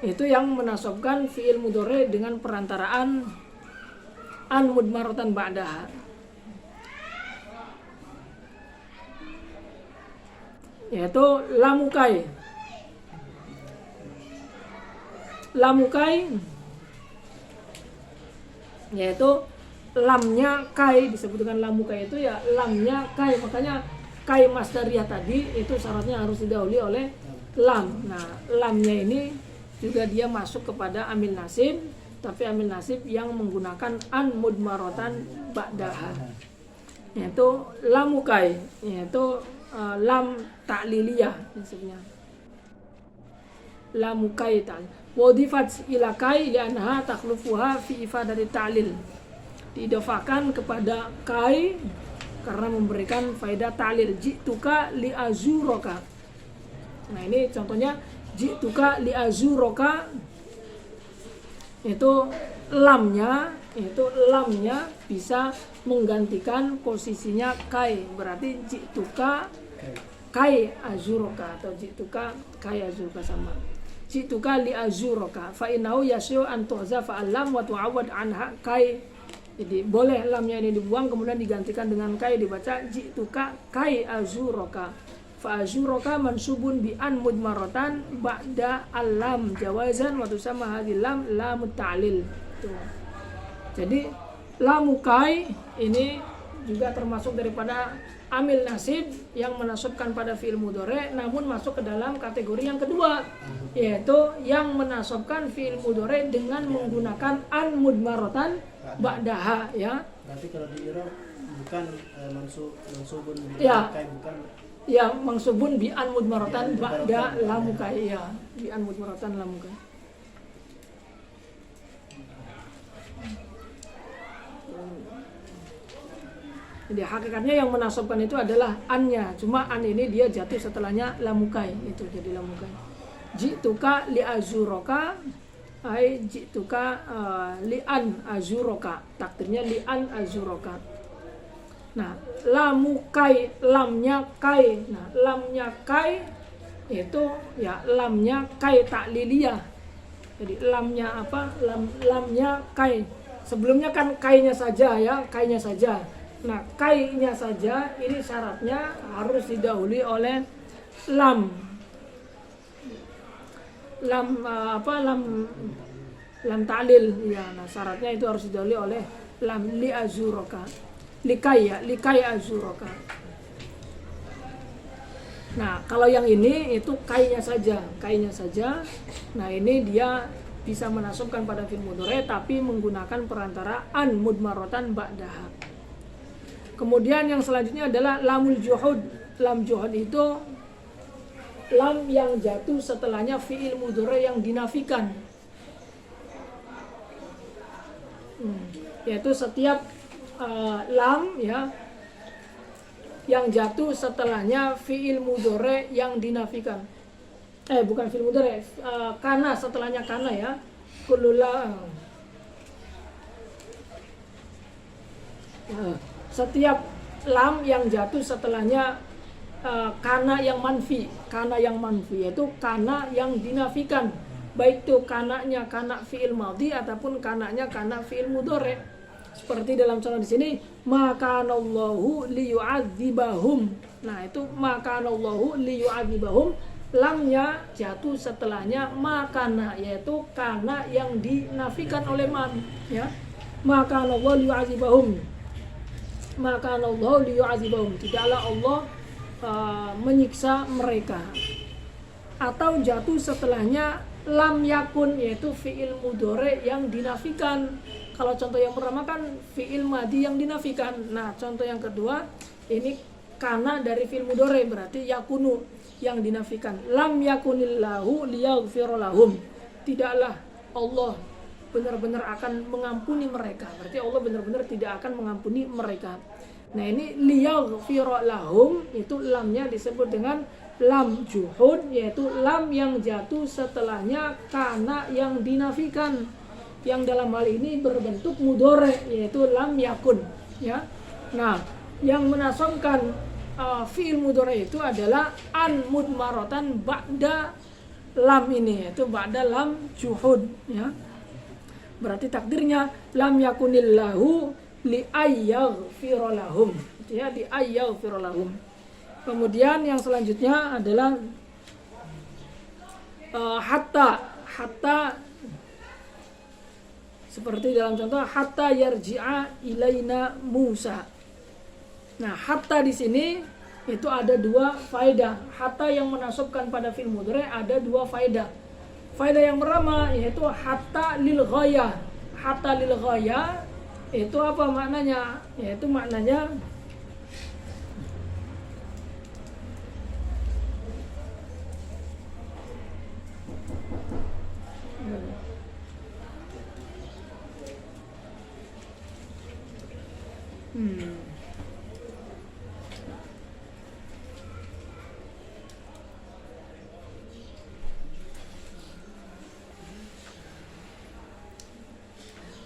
itu yang menasobkan fi'il mudhari dengan perantaraan an mudmaratan ba'daha. Yaitu lamukai. Lamukai yaitu lamnya kai, disebut dengan lamukai itu ya lamnya kai. Makanya kai masdariyah tadi itu syaratnya harus didahului oleh lam. Nah, lamnya ini juga dia masuk kepada amil nasib, tapi amil nasib yang menggunakan an mudmaratan ba'daha, yaitu lamukai, yaitu lam ta'liliyah maksudnya. Lamukai ta'lil wadifat ila kai li'anha takhlufuha fi ifadati ta'lil, diidafakan kepada kai karena memberikan faedah ta'lil. Ji'tuka li'azuroka. Nah, ini contohnya ji'tuka li'azuroka, itu lamnya bisa menggantikan posisinya kai, berarti ji'tuka kai azuroka atau ji'tuka kai azuroka sama. Ji'tuka li'azuroka fa innahu yasyu an tu'zafa al-lam wa tu'awwad anha kai. Jadi boleh lamnya ini dibuang kemudian digantikan dengan kai, dibaca ji'tuka kai azuroka. Fa azuroka mansubun bi an mudmaratan ba'da al-lam jawazan wa tusamma hadhil lam lamut ta'lil. Jadi lamukai ini juga termasuk daripada amil nasib yang menasabkan pada fi'il mudhari, namun masuk ke dalam kategori yang kedua, yaitu yang menasabkan fi'il mudhari dengan menggunakan an mudmaratan ba'daha, ya. Berarti kalau di i'rab bukan mansubun ya, bukan ya, mansubun bi an mudmaratan ba'da lamukai, ya, bi an mudmaratan lamukai. Jadi hakikatnya yang menasabkan itu adalah an-nya, cuma an ini dia jatuh setelahnya lamukai, itu jadi lamukai. Ji'tuka li'azuroka, ai ji'tuka li'an azuroka, takdirnya li'an azuroka. Nah, lamukai, lamnya kai. Nah, lamnya kai itu ya lamnya kai ta'liliyah. Jadi lamnya apa? Lamnya kai. Sebelumnya kan kainya saja, ya, kainya saja. Nah, kainya saja ini syaratnya harus didahului oleh lam. Lam lam ta'lil, ya. Nah, syaratnya itu harus didahului oleh lam li azuroka. Likai azuroka. Nah, kalau yang ini itu kainya saja. Nah, ini dia bisa menasabkan pada fi'il mudhari tapi menggunakan perantara an mudmaratan ba'daha. Kemudian yang selanjutnya adalah lamul juhud. Lam juhud itu lam yang jatuh setelahnya fi'il mudhari yang dinafikan. Yaitu setiap lam, ya, yang jatuh setelahnya fi'il mudhari yang dinafikan. Bukan fi'il mudhari, kana, setelahnya kana, ya. Kulula. Setiap lam yang jatuh setelahnya kana yang manfi, yaitu kana yang dinafikan, baik itu kananya kana fi'il madhi ataupun kananya kana fi'il mudhari. Seperti dalam contoh di sini, makanallahu liyu'adzibahum. Nah, itu makanallahu liyu'adzibahum, lamnya jatuh setelahnya makana, yaitu kana yang dinafikan oleh man, ya. Makanallahu liyu'adzibahum. Maka Allah liyu'adzibahum, tidaklah Allah menyiksa mereka. Atau jatuh setelahnya lam yakun, yaitu fi'il mudhari yang dinafikan. Kalau contoh yang pertama kan fi'il madhi yang dinafikan. Nah, contoh yang kedua ini kana dari fi'il mudhari, berarti yakunu yang dinafikan. Lam yakunillahu liyaghfira lahum, tidaklah Allah benar-benar akan mengampuni mereka, berarti Allah benar-benar tidak akan mengampuni mereka. Nah ini liyaghfira lahum, itu lamnya disebut dengan lam juhud, yaitu lam yang jatuh setelahnya kana yang dinafikan, yang dalam hal ini berbentuk mudhari, yaitu lam yakun, ya. Nah yang menasabkan fi'il mudhari itu adalah an mudmaratan ba'da lam ini, yaitu ba'da lam juhud, ya. Berarti takdirnya lam yakunillahu li ayyaghfira lahum, ya, li ayyaghfira lahum. Kemudian yang selanjutnya adalah hatta seperti dalam contoh hatta yarji'a ilaina Musa. Nah, hatta di sini itu ada dua faedah. Hatta yang menasabkan pada fi'il mudhari ada dua faedah. Faedah yang pertama yaitu hatta lil ghayah. Hatta lil ghayah itu apa maknanya? Yaitu maknanya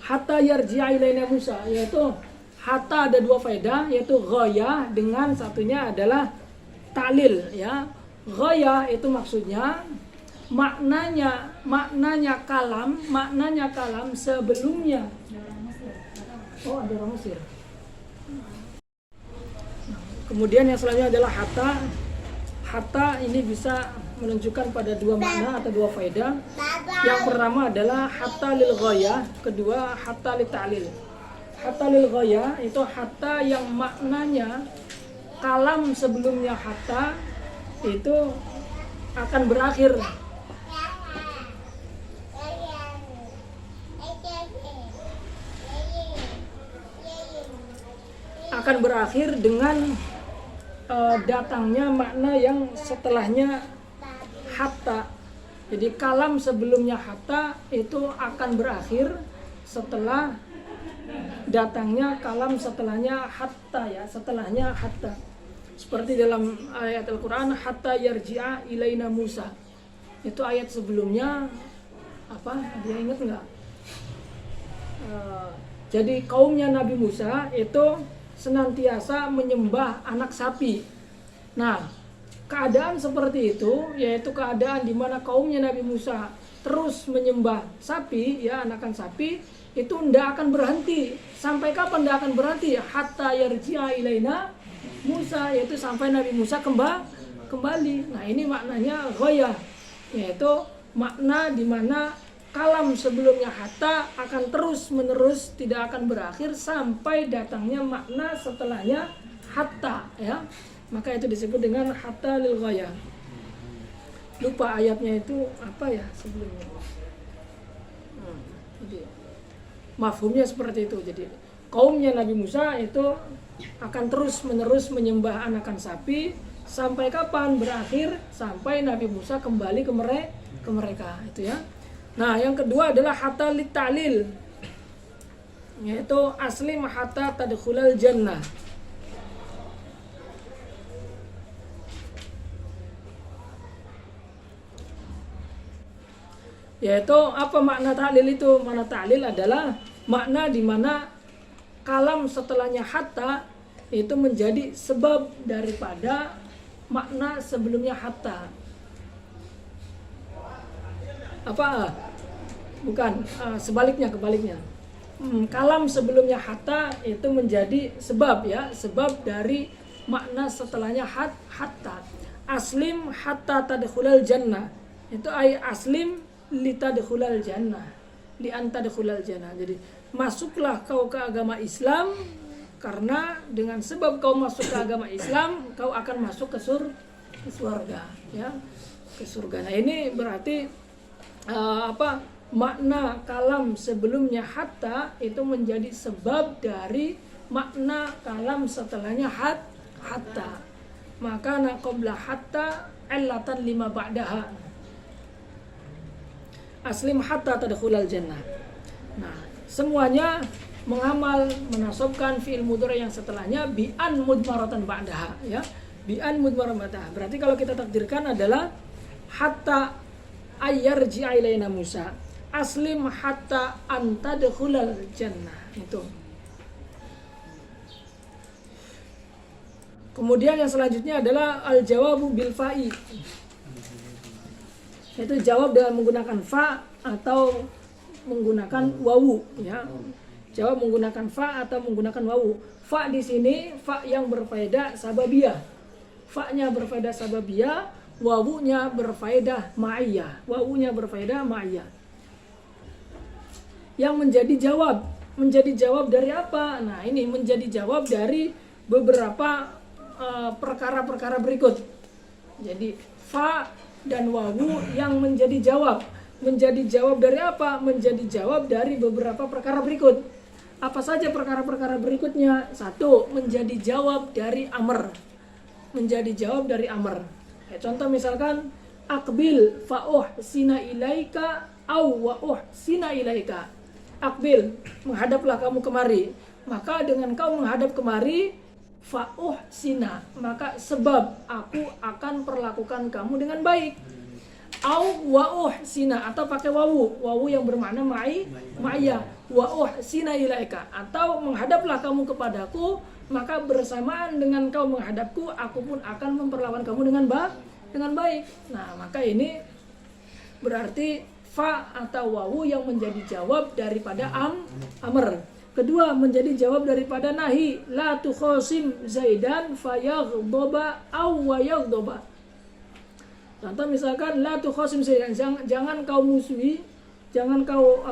hatta yarji'a ilaina Musa, yaitu hatta ada dua faedah, yaitu ghayah dengan satunya adalah ta'lil, ya. Ghayah itu maksudnya maknanya kalam sebelumnya. Oh, ada orang Mesir. Kemudian yang selanjutnya adalah hatta ini bisa menunjukkan pada dua makna atau dua faedah. Yang pertama adalah hatta lil ghayah, kedua hatta li ta'lil. Hatta lil ghayah itu hatta yang maknanya kalam sebelumnya hatta itu akan berakhir. Akan berakhir dengan datangnya makna yang setelahnya hatta. Jadi kalam sebelumnya hatta itu akan berakhir setelah datangnya kalam setelahnya hatta, ya, setelahnya hatta. Seperti dalam ayat Al-Qur'an hatta yarji'a ilaina Musa. Itu ayat sebelumnya apa? Dia ingat nggak? Jadi kaumnya Nabi Musa itu senantiasa menyembah anak sapi. Nah, keadaan seperti itu, yaitu keadaan di mana kaumnya Nabi Musa terus menyembah sapi, ya, anakan sapi, itu tidak akan berhenti. Sampai kapan tidak akan berhenti? Hatta yarji'a ilaina Musa, yaitu sampai Nabi Musa kembali. Nah, ini maknanya ghayah, yaitu makna di mana kalam sebelumnya hatta akan terus menerus, tidak akan berakhir sampai datangnya makna setelahnya hatta, ya. Maka itu disebut dengan hatta lil ghayah. Lupa ayatnya itu apa ya sebelumnya. Jadi mafhumnya seperti itu. Jadi kaumnya Nabi Musa itu akan terus menerus menyembah anakan sapi sampai kapan? Berakhir sampai Nabi Musa kembali ke mereka, itu, ya. Nah, yang kedua adalah hatta li ta'lil, yaitu aslim hatta tadkhulal jannah. Yaitu apa makna ta'lil itu? Makna ta'lil adalah makna di mana kalam setelahnya hatta itu menjadi sebab daripada makna sebelumnya hatta. Apa? Bukan, sebaliknya, kebaliknya. Kalam sebelumnya hatta itu menjadi sebab, ya, sebab dari makna setelahnya hatta. Aslim hatta tadkhulal jannah. Itu ay aslim li tadkhulal jannah. Li antadkhulal jannah. Jadi masuklah kau ke agama Islam, karena dengan sebab kau masuk ke agama Islam, kau akan masuk ke surga, ya, ke surga. Nah, ini berarti makna kalam sebelumnya hatta itu menjadi sebab dari makna kalam setelahnya hatta. Maka na qabla hatta illatan lima ba'daha. Aslim hatta tadkhulal jannah. Nah, semuanya mengamal menasabkan fi'il mudhari yang setelahnya bi an mudmaratan ba'daha, ya. Bi an mudmaratan ba'daha. Berarti kalau kita takdirkan adalah hatta ayyarji'a ilaina Musa. Aslim hatta an tadkhulal jannah. Itu. Kemudian yang selanjutnya adalah al-jawabu bil fa'i. Itu jawab dengan menggunakan fa atau menggunakan wawu, ya. Jawab menggunakan fa atau menggunakan wawu. Fa di sini fa yang berfaedah sababiyah. Fa-nya berfaedah sababiyah, wawunya berfaedah ma'iyah. Wawunya berfaedah ma'iyah. Yang menjadi jawab dari apa? Nah, ini menjadi jawab dari beberapa perkara-perkara berikut. Jadi fa dan wawu yang menjadi jawab. Menjadi jawab dari apa? Menjadi jawab dari beberapa perkara berikut. Apa saja perkara-perkara berikutnya? 1. Menjadi jawab dari amr. Menjadi jawab dari amr. Contoh misalkan akbil fa'uh sina ilaika au wa'uh sina ilaika. Akbil, menghadaplah kamu kemari. Maka dengan kau menghadap kemari, fa'uh sina, maka sebab aku akan perlakukan kamu dengan baik. Au wa'uh sina, atau pakai wawu, wawu yang bermakna ma'iyah. Wa'uh sina ilaika, atau menghadaplah kamu kepadaku, maka bersamaan dengan kau menghadapku, aku pun akan memperlakukan kamu dengan baik. Nah, maka ini berarti fa atau wawu yang menjadi jawab daripada amr. Kedua, menjadi jawab daripada nahi. La tukhosim Zaidan fayaghdoba aw wayaghdoba. Contoh misalkan la tukhosim Zaidan, jangan kau musuhi, jangan kau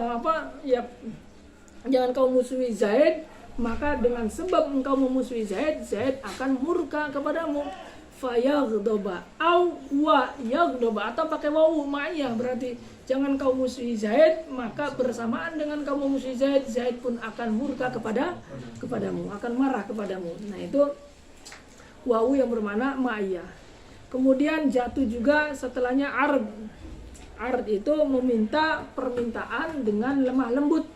jangan kau musuhi Zaid, maka dengan sebab engkau memusuhi Zaid, Zaid akan murka kepadamu. Fayaghdoba aw wayaghdoba, atau pakai wawu ma'iyah, berarti jangan kau musuhi Zaid, maka bersamaan dengan kau memusuhi Zaid, Zaid pun akan murka kepadamu, akan marah kepadamu. Nah, itu wawu yang bermakna ma'iyah. Kemudian jatuh juga setelahnya ard. Ard itu meminta permintaan dengan lemah lembut.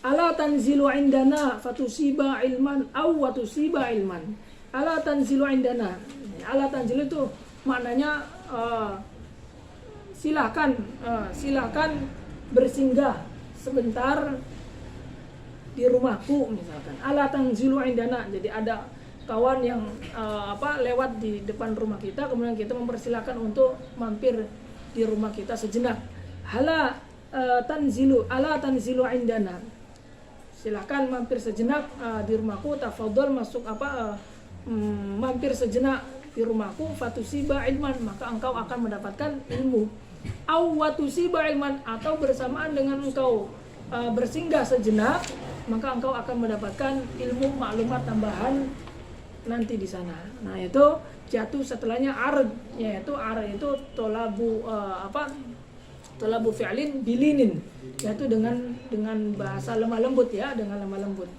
Ala tanzilu indana fatusiba ilman aw watusiba ilman. Ala tanzilu indana. Ala tanzilu itu maknanya silakan bersinggah sebentar di rumahku misalkan. Ala tanzilu indana. Jadi ada kawan yang lewat di depan rumah kita, kemudian kita mempersilahkan untuk mampir di rumah kita sejenak. Hala tanzilu, ala tanzilu indana. Silakan mampir sejenak di rumahku, tafadhol masuk mampir sejenak di rumahku, fatusiba ilman, maka engkau akan mendapatkan ilmu. Aw watusiba ilman, atau bersamaan dengan engkau bersinggah sejenak, maka engkau akan mendapatkan ilmu maklumat tambahan nanti di sana. Nah, itu jatuh setelahnya ard, yaitu ard itu tolabu fi'lin bilinin, yaitu dengan bahasa lemah lembut, ya, dengan lemah lembut.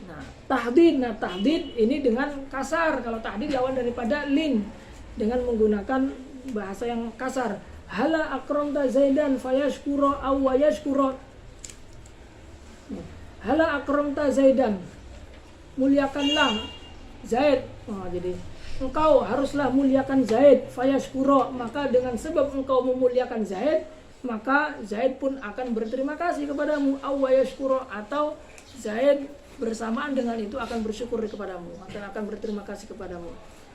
Nah, tahdid ini dengan kasar. Kalau tahdid lawan daripada lin, dengan menggunakan bahasa yang kasar. Hala akramta Zaidan fayashkura aw wayashkura. Hala akramta Zaidan, muliakanlah Zaid. Jadi engkau haruslah muliakan Zaid, fayashkura, maka dengan sebab engkau memuliakan Zaid, maka Zaid pun akan berterima kasih kepadamu. Aw wayashkura, atau Zaid bersamaan dengan itu akan bersyukur kepadamu, akan berterima kasih kepadamu.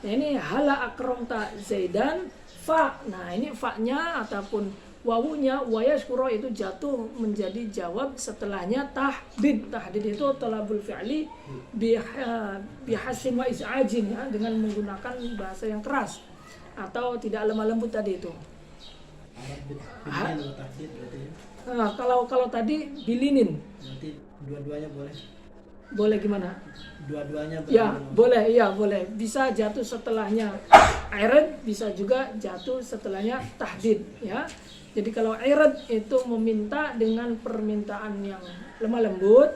Nah, ini hala akramta Zaidan fa. Nah, ini fa-nya ataupun wawunya wayashkura itu jatuh menjadi jawab setelahnya tahdid. Tahdid itu talabul fi'li bihasin wa iz'ajin, ya, dengan menggunakan bahasa yang keras atau tidak lemah lembut tadi itu. Kalau tadi bilinin. Nanti dua-duanya boleh. Boleh gimana? Dua-duanya Ya, boleh, iya boleh. Bisa jatuh setelahnya irad, bisa juga jatuh setelahnya tahdid, ya. Jadi kalau irad itu meminta dengan permintaan yang lemah lembut,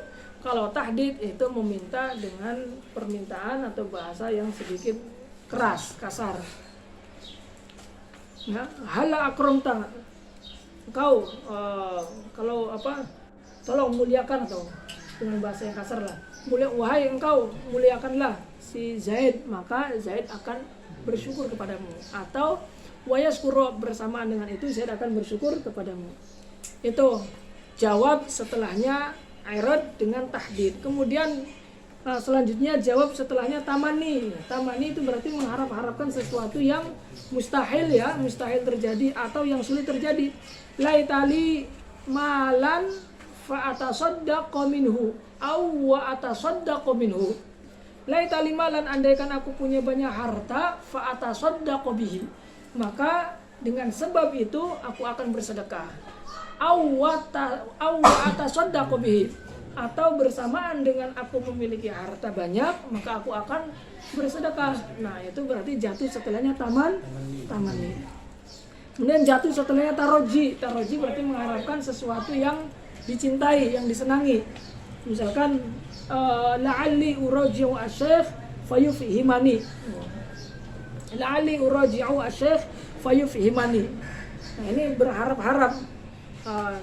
Kalau tahdid itu meminta dengan permintaan atau bahasa yang sedikit keras, kasar. Ya, hala akramta. Engkau kalau tolong muliakan, atau dengan bahasa yang kasar lah. Wahai engkau, muliakanlah si Zaid, maka Zaid akan bersyukur kepadamu. Atau wayaskuru, bersamaan dengan itu Zaid akan bersyukur kepadamu. Itu jawab setelahnya irad dengan tahdid. Kemudian selanjutnya jawab setelahnya tamani. Tamani itu berarti mengharap-harapkan sesuatu yang mustahil, ya, mustahil terjadi atau yang sulit terjadi. Laitali malan fa atasaddaqu minhu aw wa atasaddaqu minhu. Laitali malan, andaikan aku punya banyak harta, fa atasaddaqu bihi, maka dengan sebab itu aku akan bersedekah. Aw wa atasaddaqu bihi, atau bersamaan dengan aku memiliki harta banyak, maka aku akan bersedekah. Nah, itu berarti jatuh setelahnya tamani. Kemudian jatuh setelahnya taroji. Taroji berarti mengharapkan sesuatu yang dicintai, yang disenangi. Misalkan la'alli uraji'u asy-syekh fayufhimani. La'alli uraji'u asy-syekh fayufhimani. Nah, ini berharap-harap.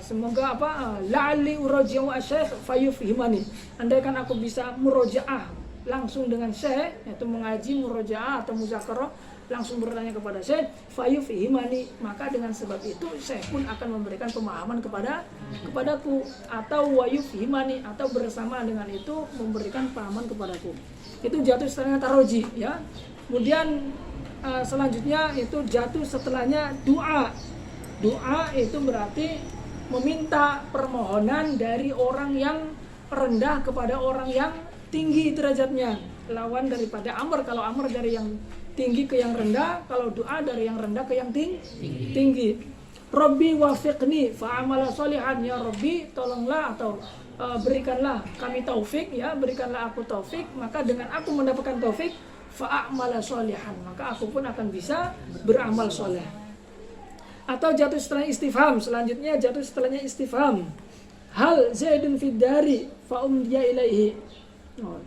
Semoga la'alli uraji'u asy-syekh fayufhimani. Andaikan aku bisa murojaah langsung dengan syekh, yaitu mengaji murojaah atau muzakarah, langsung bertanya kepada syekh, fayufhimani, maka dengan sebab itu syekh pun akan memberikan pemahaman kepadaku, atau wayufhimani, atau bersamaan dengan itu memberikan pemahaman kepadaku. Itu jatuh setelahnya taroji, ya. Kemudian selanjutnya itu jatuh setelahnya doa. Doa itu berarti meminta permohonan dari orang yang rendah kepada orang yang tinggi derajatnya. Lawan daripada amr, kalau amr dari yang tinggi ke yang rendah, kalau doa dari yang rendah ke yang tinggi. Rabbi wafiqni fa'amala sholihan, ya Rabbi tolonglah atau berikanlah kami taufik, ya, berikanlah aku taufik, maka dengan aku mendapatkan taufik fa'amala sholihan, maka aku pun akan bisa beramal soleh. Atau jatuh setelahnya istifham, selanjutnya jatuh setelahnya istifham. Hal Zaidun fid dari fa umdiya ilaihi.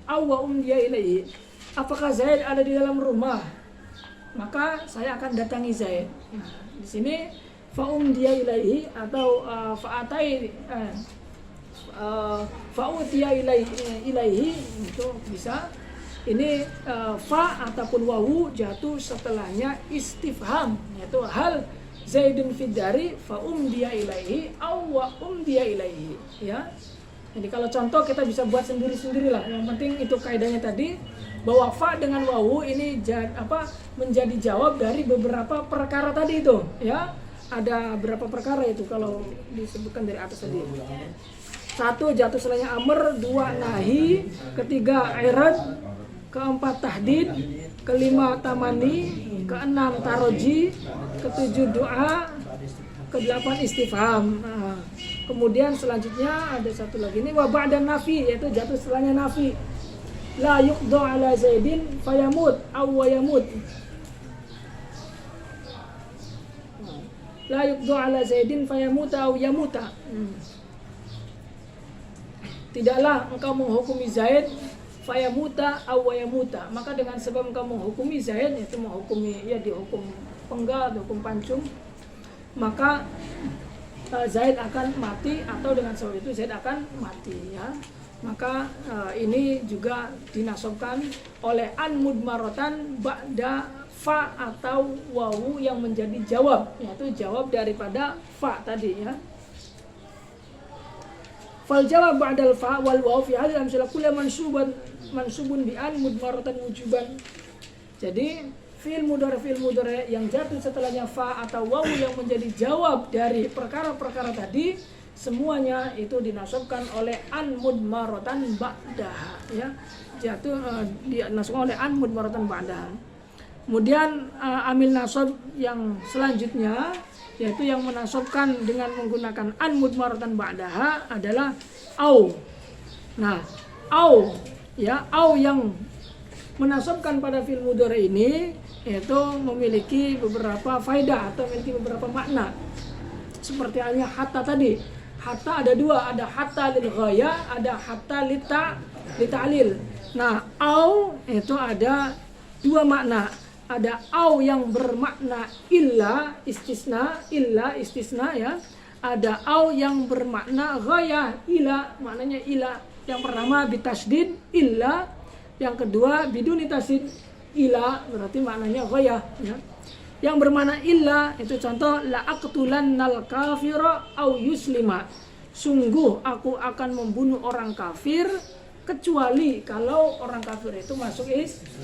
Aw wa umdiya ilaihi. Apakah Zaid ada di dalam rumah? Maka saya akan datangi Zaid. Nah, di sini fa umdiya ilaihi atau fa utiya ilaihi itu bisa. Ini fa ataupun wawu jatuh setelahnya istifham, yaitu hal Zaidun fid dari fa umdiya ilaihi aw wa umdiya ilaihi, ya. Jadi kalau contoh kita bisa buat sendiri-sendiri lah. Yang penting itu kaidahnya tadi bahwa fa dengan wawu ini menjadi jawab dari beberapa perkara tadi itu, ya. Ada berapa perkara itu kalau disebutkan dari atas tadi? 1 jatuh setelahnya amr, 2 nahi, 3 irad, 4 tahdid, 5 tamani, 6 taroji, 7 doa, 8 istifham. Nah, kemudian selanjutnya ada satu lagi ini wa ba'da nafi, yaitu jatuh setelahnya nafi. La yuqda ala Zaidin fayamut aw yamut. La yuqda ala Zaidin fayamut aw yamuta. Tidaklah engkau menghukumi Zaid fayamuta aw yamuta, maka dengan sebab engkau menghukumi Zaid, yaitu menghukumi, ya, dihukum penggal, dihukum pancung, maka Zaid akan mati, atau dengan sebab itu Zaid akan mati, ya. Maka ini juga dinasobkan oleh an mudmaratan ba'da fa atau wawu yang menjadi jawab, yaitu jawab daripada fa tadi, ya. Fal jawab ba'dal fa wal wawu fi hadhihi amsalah kullu mansubun bi an mudmaratan wujuban. Jadi fi'il mudhari yang jatuh setelahnya fa atau wawu yang menjadi jawab dari perkara-perkara tadi, semuanya itu dinasabkan oleh an mudmaratan ba'daha, ya. Jatuh dinasabkan oleh an mudmaratan ba'daha. Kemudian amil nasab yang selanjutnya, yaitu yang menasabkan dengan menggunakan an mudmaratan ba'daha adalah au. Nah, au, ya, au yang menasabkan pada fi'il mudhari ini yaitu memiliki beberapa faedah atau memiliki beberapa makna. Seperti halnya hatta tadi. Hatta ada dua, ada hatta lil ghaya, ada hatta lita'lil. Nah, au itu ada dua makna. Ada au yang bermakna illa istisna ya. Ada au yang bermakna ghaya ila, maknanya ila. Yang pertama bitasdid illa, yang kedua biduni tasdid ila, berarti maknanya ghaya ya. Yang bermakna illa itu contoh la aqtulannal kafira au yuslima. Sungguh aku akan membunuh orang kafir kecuali kalau orang kafir itu masuk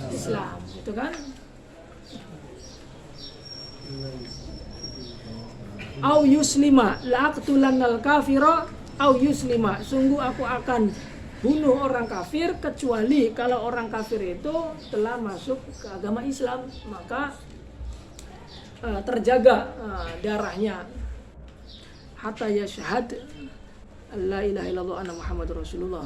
Islam, gitu kan? Au yuslima, la aqtulannal kafira au yuslima. Sungguh aku akan bunuh orang kafir kecuali kalau orang kafir itu telah masuk ke agama Islam, maka terjaga darahnya hatta yashhad la ilaha illallah anna muhammadur rasulullah.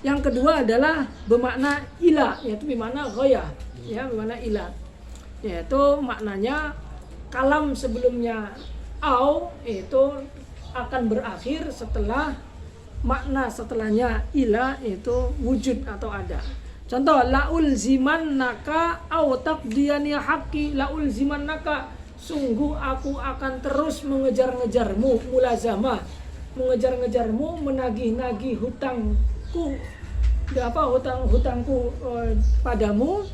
Yang kedua adalah bermakna ila, yaitu bermakna ghaya ya, bermakna ila, yaitu maknanya kalam sebelumnya au itu akan berakhir setelah makna setelahnya ila itu wujud atau ada. Contoh, laul ziman naka au taqdiyani haqqi, laul ziman naka, sungguh aku akan terus mengejar-ngejarmu, mulazamah, mengejar-ngejarmu, menagih-nagih hutangku, hutangku padamu,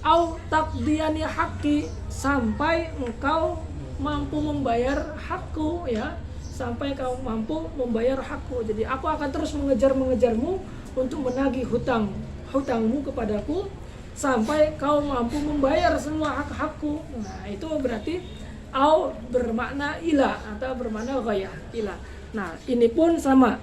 au taqdiyani haqqi, sampai engkau mampu membayar hakku ya, sampai kau mampu membayar hakku. Jadi aku akan terus mengejar-mengejarmu untuk menagih hutangmu kepadaku sampai kau mampu membayar semua hak-hakku. Nah, itu berarti au bermakna ila atau bermakna ghayah ila. Nah, ini pun sama.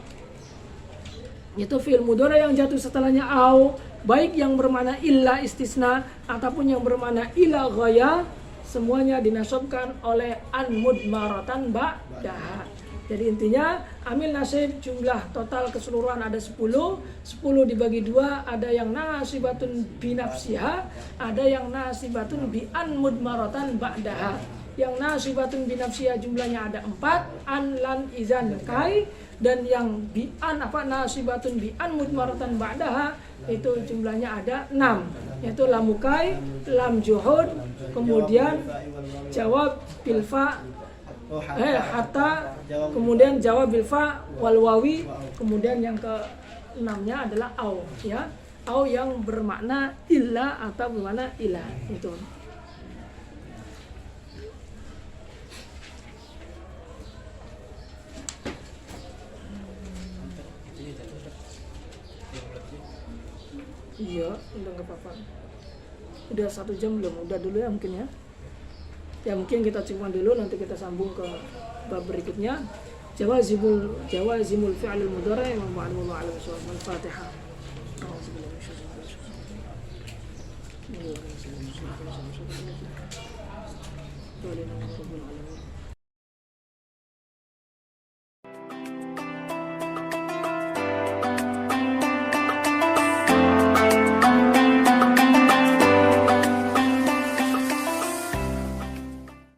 Itu fi'il mudhari yang jatuh setelahnya au, baik yang bermakna illa istisna ataupun yang bermakna ila ghayah, semuanya dinasabkan oleh an mudmaratan ba'daha. Jadi intinya amil nasib jumlah total keseluruhan ada 10 dibagi 2, ada yang nasibatun binafsiha, ada yang nasibatun bi an mudmaratan ba'daha. Yang nasibatun binafsiha jumlahnya ada 4, an lan izan kai, dan yang bi an nasibatun bi an mudmaratan ba'daha itu jumlahnya ada 6, yaitu lamukai, lam juhud, kemudian jawab bil fa, hatta, kemudian jawab bil fa wal wawi, kemudian yang ke-6-nya adalah au ya. Au yang bermakna illa atau bermakna ilah itu. Iya, udah nggak apa-apa. Udah 1 jam belum? Udah dulu ya mungkin ya. Ya mungkin kita cuma dulu, nanti kita sambung ke bab berikutnya. Jawazimul fi'lil mudhari' wa ma'lumul ma'lum Al-Fatihah. Alhamdulillah.